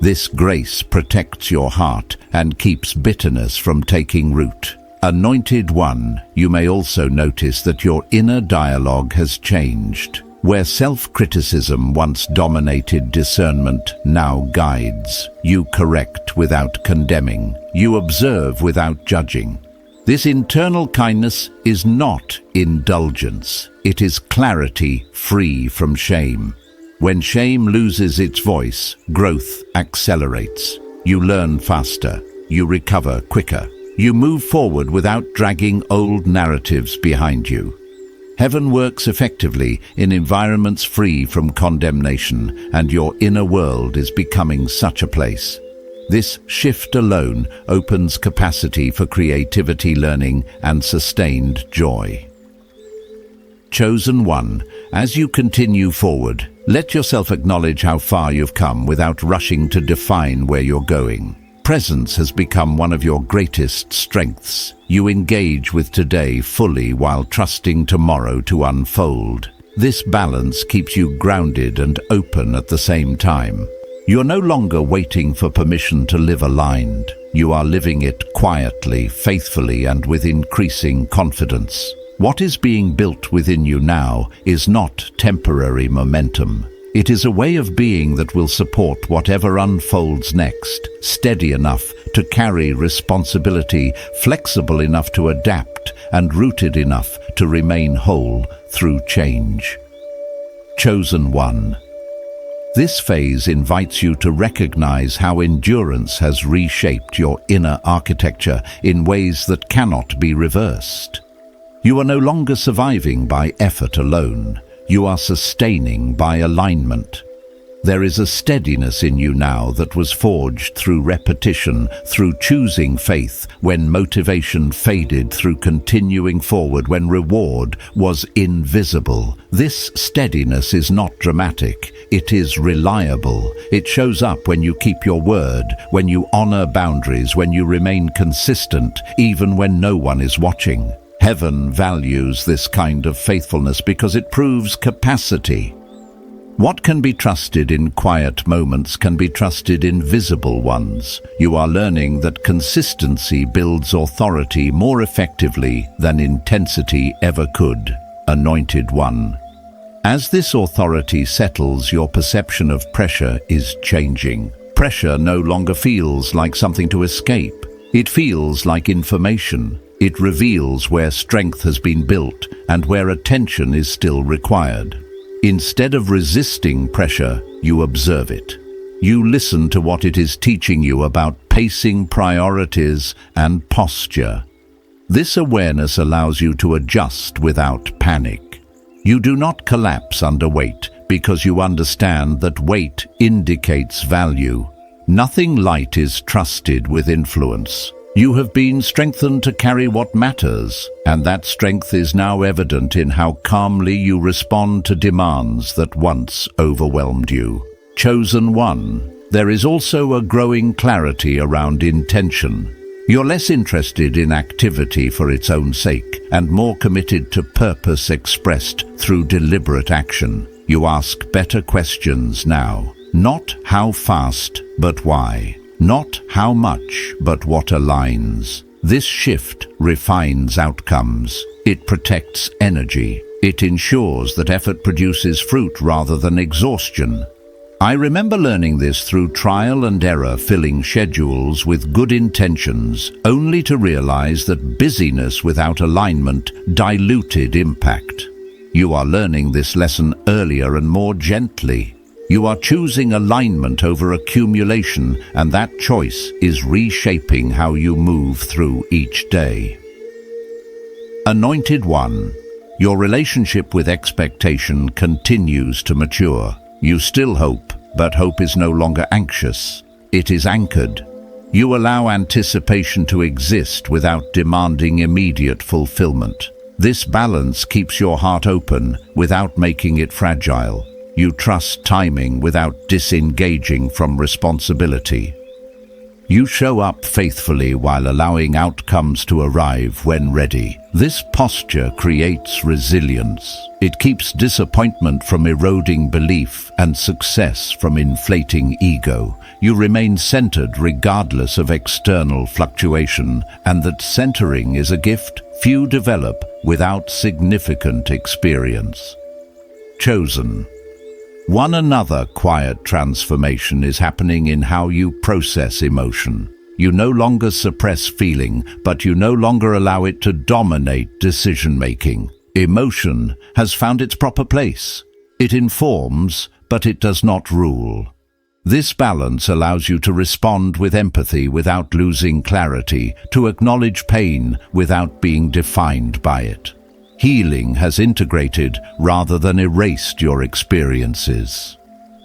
Speaker 1: This grace protects your heart and keeps bitterness from taking root. Anointed One, you may also notice that your inner dialogue has changed. Where self-criticism once dominated discernment now guides. You correct without condemning. You observe without judging. This internal kindness is not indulgence. It is clarity free from shame. When shame loses its voice, growth accelerates. You learn faster. You recover quicker. You move forward without dragging old narratives behind you. Heaven works effectively in environments free from condemnation, and your inner world is becoming such a place. This shift alone opens capacity for creativity, learning, and sustained joy. Chosen One, as you continue forward, let yourself acknowledge how far you've come without rushing to define where you're going. Presence has become one of your greatest strengths. You engage with today fully while trusting tomorrow to unfold. This balance keeps you grounded and open at the same time. You're no longer waiting for permission to live aligned. You are living it quietly, faithfully, and with increasing confidence. What is being built within you now is not temporary momentum. It is a way of being that will support whatever unfolds next, steady enough to carry responsibility, flexible enough to adapt, and rooted enough to remain whole through change. Chosen One. This phase invites you to recognize how endurance has reshaped your inner architecture in ways that cannot be reversed. You are no longer surviving by effort alone. You are sustaining by alignment. There is a steadiness in you now that was forged through repetition, through choosing faith when motivation faded, through continuing forward when reward was invisible. This steadiness is not dramatic, it is reliable. It shows up when you keep your word, when you honor boundaries, when you remain consistent, even when no one is watching. Heaven values this kind of faithfulness because it proves capacity. What can be trusted in quiet moments can be trusted in visible ones. You are learning that consistency builds authority more effectively than intensity ever could. Anointed One. As this authority settles, your perception of pressure is changing. Pressure no longer feels like something to escape. It feels like information. It reveals where strength has been built and where attention is still required. Instead of resisting pressure, you observe it. You listen to what it is teaching you about pacing, priorities, and posture. This awareness allows you to adjust without panic. You do not collapse under weight because you understand that weight indicates value. Nothing light is trusted with influence. You have been strengthened to carry what matters, and that strength is now evident in how calmly you respond to demands that once overwhelmed you. Chosen One. There is also a growing clarity around intention. You're less interested in activity for its own sake and more committed to purpose expressed through deliberate action. You ask better questions now. Not how fast, but why. Not how much, but what aligns. This shift refines outcomes. It protects energy. It ensures that effort produces fruit rather than exhaustion. I remember learning this through trial and error, filling schedules with good intentions, only to realize that busyness without alignment diluted impact. You are learning this lesson earlier and more gently. You are choosing alignment over accumulation, and that choice is reshaping how you move through each day. Anointed One. Your relationship with expectation continues to mature. You still hope, but hope is no longer anxious. It is anchored. You allow anticipation to exist without demanding immediate fulfillment. This balance keeps your heart open without making it fragile. You trust timing without disengaging from responsibility. You show up faithfully while allowing outcomes to arrive when ready. This posture creates resilience. It keeps disappointment from eroding belief and success from inflating ego. You remain centered regardless of external fluctuation, and that centering is a gift few develop without significant experience. Chosen. One another quiet transformation is happening in how you process emotion. You no longer suppress feeling, but you no longer allow it to dominate decision-making. Emotion has found its proper place. It informs, but it does not rule. This balance allows you to respond with empathy without losing clarity, to acknowledge pain without being defined by it. Healing has integrated rather than erased your experiences.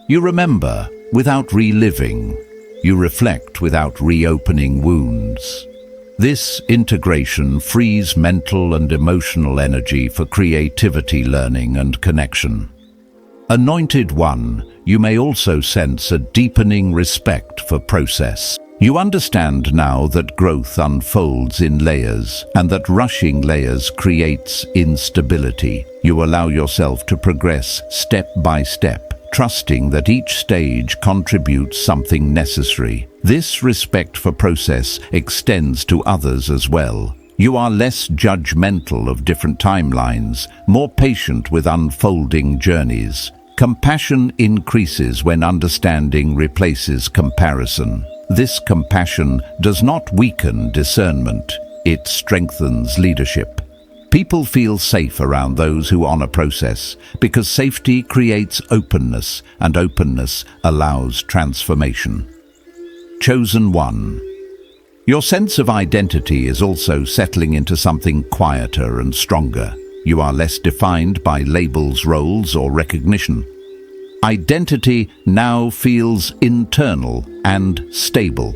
Speaker 1: You remember without reliving. You reflect without reopening wounds. This integration frees mental and emotional energy for creativity, learning, and connection. Anointed One, you may also sense a deepening respect for process. You understand now that growth unfolds in layers, and that rushing layers creates instability. You allow yourself to progress step by step, trusting that each stage contributes something necessary. This respect for process extends to others as well. You are less judgmental of different timelines, more patient with unfolding journeys. Compassion increases when understanding replaces comparison. This compassion does not weaken discernment, it strengthens leadership. People feel safe around those who honor process, because safety creates openness, and openness allows transformation. Chosen One. Your sense of identity is also settling into something quieter and stronger. You are less defined by labels, roles, or recognition. Identity now feels internal and stable.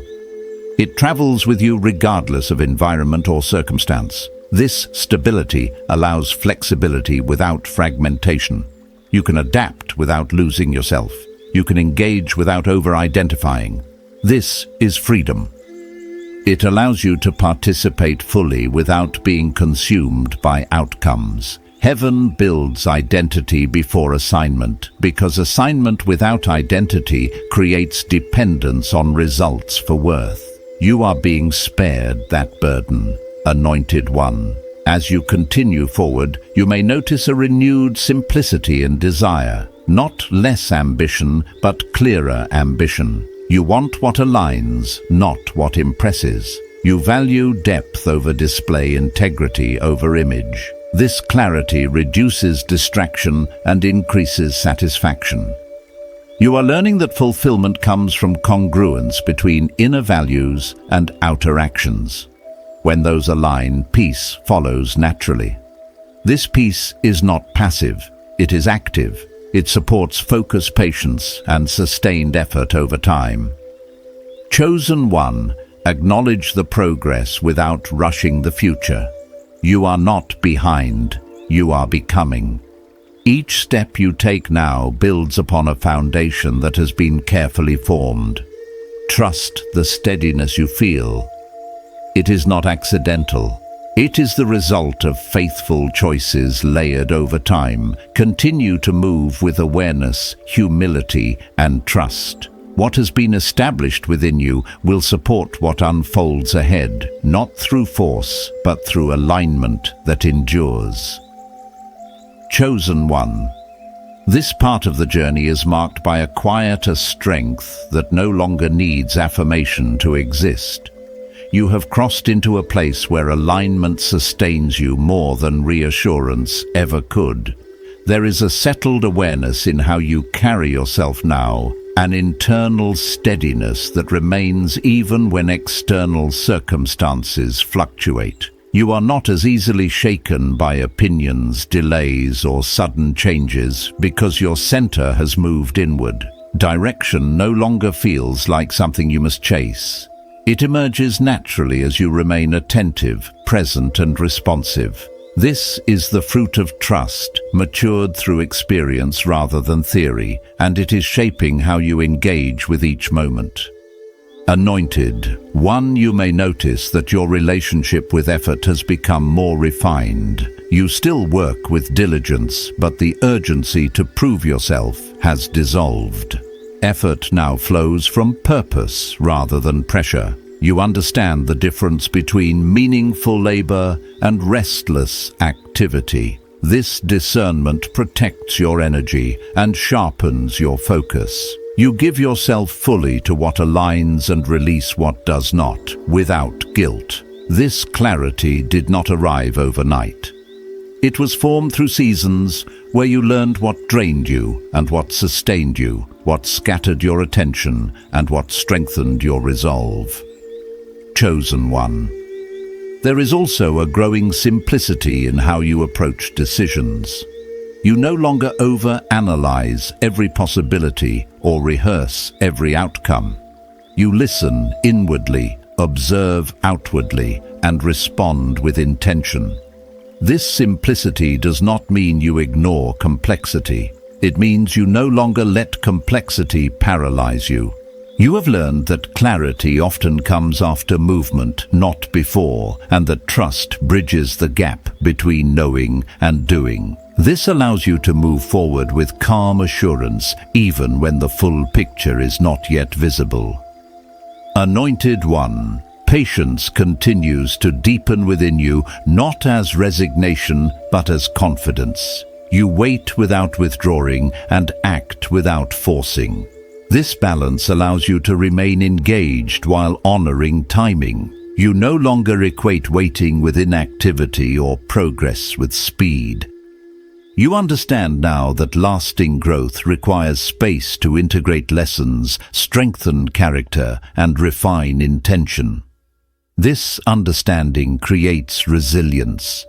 Speaker 1: It travels with you regardless of environment or circumstance. This stability allows flexibility without fragmentation. You can adapt without losing yourself. You can engage without over-identifying. This is freedom. It allows you to participate fully without being consumed by outcomes. Heaven builds identity before assignment, because assignment without identity creates dependence on results for worth. You are being spared that burden, Anointed One. As you continue forward, you may notice a renewed simplicity and desire. Not less ambition, but clearer ambition. You want what aligns, not what impresses. You value depth over display, integrity over image. This clarity reduces distraction and increases satisfaction. You are learning that fulfillment comes from congruence between inner values and outer actions. When those align, peace follows naturally. This peace is not passive, it is active. It supports focus, patience, and sustained effort over time. Chosen One, acknowledge the progress without rushing the future. You are not behind, you are becoming. Each step you take now builds upon a foundation that has been carefully formed. Trust the steadiness you feel. It is not accidental. It is the result of faithful choices layered over time. Continue to move with awareness, humility, and trust. What has been established within you will support what unfolds ahead, not through force, but through alignment that endures. Chosen One. This part of the journey is marked by a quieter strength that no longer needs affirmation to exist. You have crossed into a place where alignment sustains you more than reassurance ever could. There is a settled awareness in how you carry yourself now, an internal steadiness that remains even when external circumstances fluctuate. You are not as easily shaken by opinions, delays, or sudden changes because your center has moved inward. Direction no longer feels like something you must chase. It emerges naturally as you remain attentive, present, and responsive. This is the fruit of trust, matured through experience rather than theory, and it is shaping how you engage with each moment. Anointed One, you may notice that your relationship with effort has become more refined. You still work with diligence, but the urgency to prove yourself has dissolved. Effort now flows from purpose rather than pressure. You understand the difference between meaningful labor and restless activity. This discernment protects your energy and sharpens your focus. You give yourself fully to what aligns and release what does not, without guilt. This clarity did not arrive overnight. It was formed through seasons where you learned what drained you and what sustained you, what scattered your attention and what strengthened your resolve. Chosen One. There is also a growing simplicity in how you approach decisions. You no longer over-analyze every possibility or rehearse every outcome. You listen inwardly, observe outwardly, and respond with intention. This simplicity does not mean you ignore complexity. It means you no longer let complexity paralyze you. You have learned that clarity often comes after movement, not before, and that trust bridges the gap between knowing and doing. This allows you to move forward with calm assurance, even when the full picture is not yet visible. Anointed One. Patience continues to deepen within you, not as resignation, but as confidence. You wait without withdrawing and act without forcing. This balance allows you to remain engaged while honoring timing. You no longer equate waiting with inactivity or progress with speed. You understand now that lasting growth requires space to integrate lessons, strengthen character, and refine intention. This understanding creates resilience.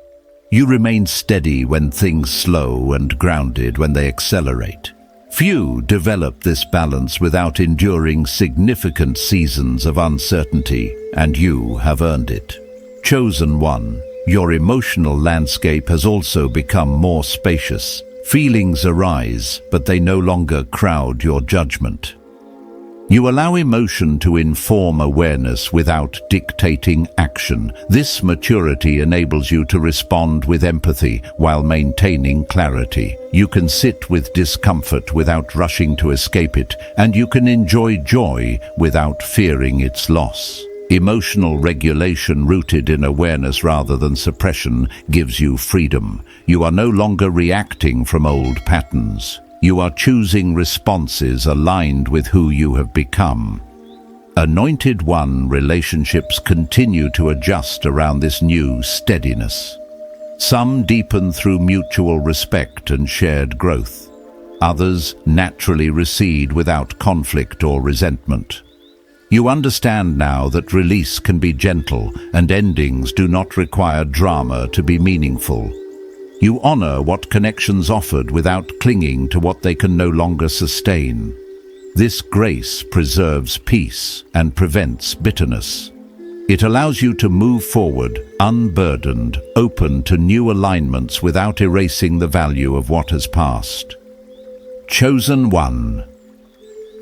Speaker 1: You remain steady when things slow and grounded when they accelerate. Few develop this balance without enduring significant seasons of uncertainty, and you have earned it. Chosen One. Your emotional landscape has also become more spacious. Feelings arise, but they no longer crowd your judgment. You allow emotion to inform awareness without dictating action. This maturity enables you to respond with empathy while maintaining clarity. You can sit with discomfort without rushing to escape it, and you can enjoy joy without fearing its loss. Emotional regulation rooted in awareness rather than suppression gives you freedom. You are no longer reacting from old patterns. You are choosing responses aligned with who you have become. Anointed One relationships continue to adjust around this new steadiness. Some deepen through mutual respect and shared growth. Others naturally recede without conflict or resentment. You understand now that release can be gentle and endings do not require drama to be meaningful. You honor what connections offered without clinging to what they can no longer sustain. This grace preserves peace and prevents bitterness. It allows you to move forward, unburdened, open to new alignments without erasing the value of what has passed. Chosen One.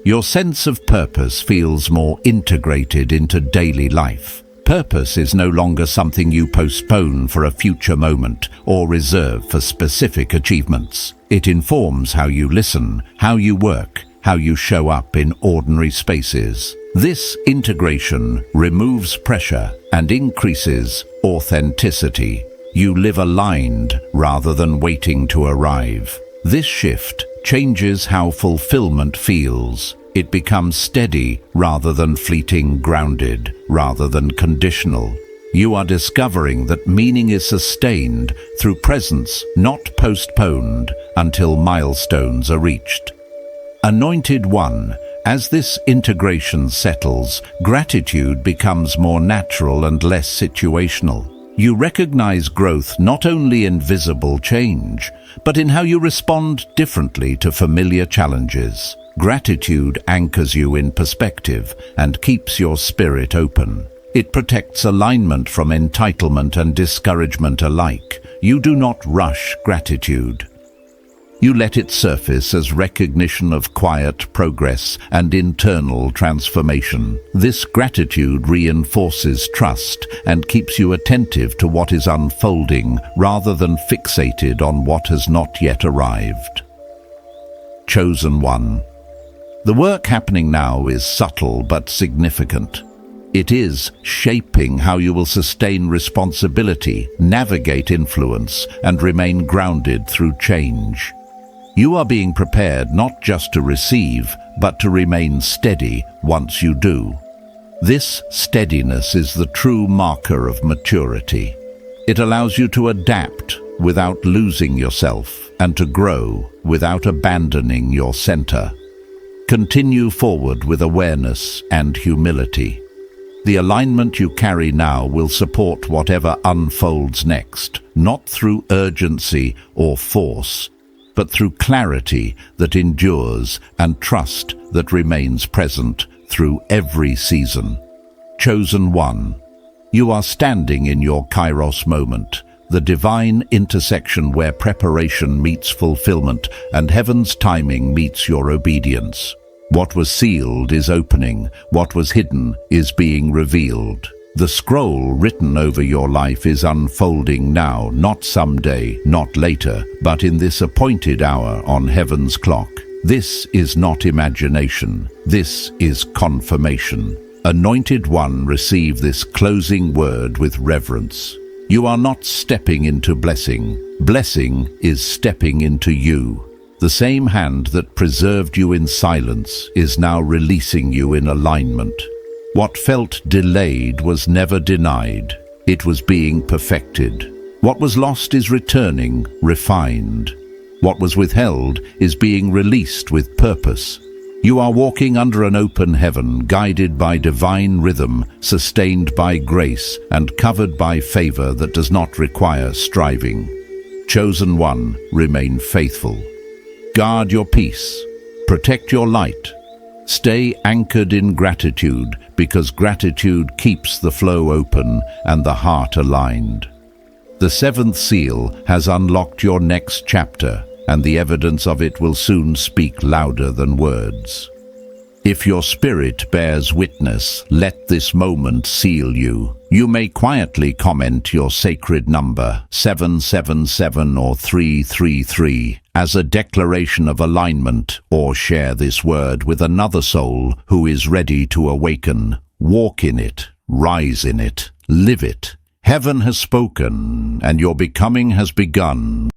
Speaker 1: Your sense of purpose feels more integrated into daily life. Purpose is no longer something you postpone for a future moment or reserve for specific achievements. It informs how you listen, how you work, how you show up in ordinary spaces. This integration removes pressure and increases authenticity. You live aligned rather than waiting to arrive. This shift changes how fulfillment feels. It becomes steady rather than fleeting, grounded rather than conditional. You are discovering that meaning is sustained through presence, not postponed until milestones are reached. Anointed One, as this integration settles, gratitude becomes more natural and less situational. You recognize growth not only in visible change, but in how you respond differently to familiar challenges. Gratitude anchors you in perspective and keeps your spirit open. It protects alignment from entitlement and discouragement alike. You do not rush gratitude. You let it surface as recognition of quiet progress and internal transformation. This gratitude reinforces trust and keeps you attentive to what is unfolding rather than fixated on what has not yet arrived. Chosen One. The work happening now is subtle but significant. It is shaping how you will sustain responsibility, navigate influence, and remain grounded through change. You are being prepared not just to receive, but to remain steady once you do. This steadiness is the true marker of maturity. It allows you to adapt without losing yourself and to grow without abandoning your center. Continue forward with awareness and humility. The alignment you carry now will support whatever unfolds next, not through urgency or force, but through clarity that endures and trust that remains present through every season. Chosen One, you are standing in your Kairos moment, the divine intersection where preparation meets fulfillment and heaven's timing meets your obedience. What was sealed is opening, what was hidden is being revealed. The scroll written over your life is unfolding now, not someday, not later, but in this appointed hour on heaven's clock. This is not imagination, this is confirmation. Anointed One, receive this closing word with reverence. You are not stepping into blessing. Blessing is stepping into you. The same hand that preserved you in silence is now releasing you in alignment. What felt delayed was never denied. It was being perfected. What was lost is returning, refined. What was withheld is being released with purpose. You are walking under an open heaven, guided by divine rhythm, sustained by grace, and covered by favor that does not require striving. Chosen One, remain faithful. Guard your peace. Protect your light. Stay anchored in gratitude, because gratitude keeps the flow open and the heart aligned. The seventh seal has unlocked your next chapter, and the evidence of it will soon speak louder than words. If your spirit bears witness, let this moment seal you. You may quietly comment your sacred number, 777 or 333, as a declaration of alignment, or share this word with another soul who is ready to awaken. Walk in it, rise in it, live it. Heaven has spoken, and your becoming has begun.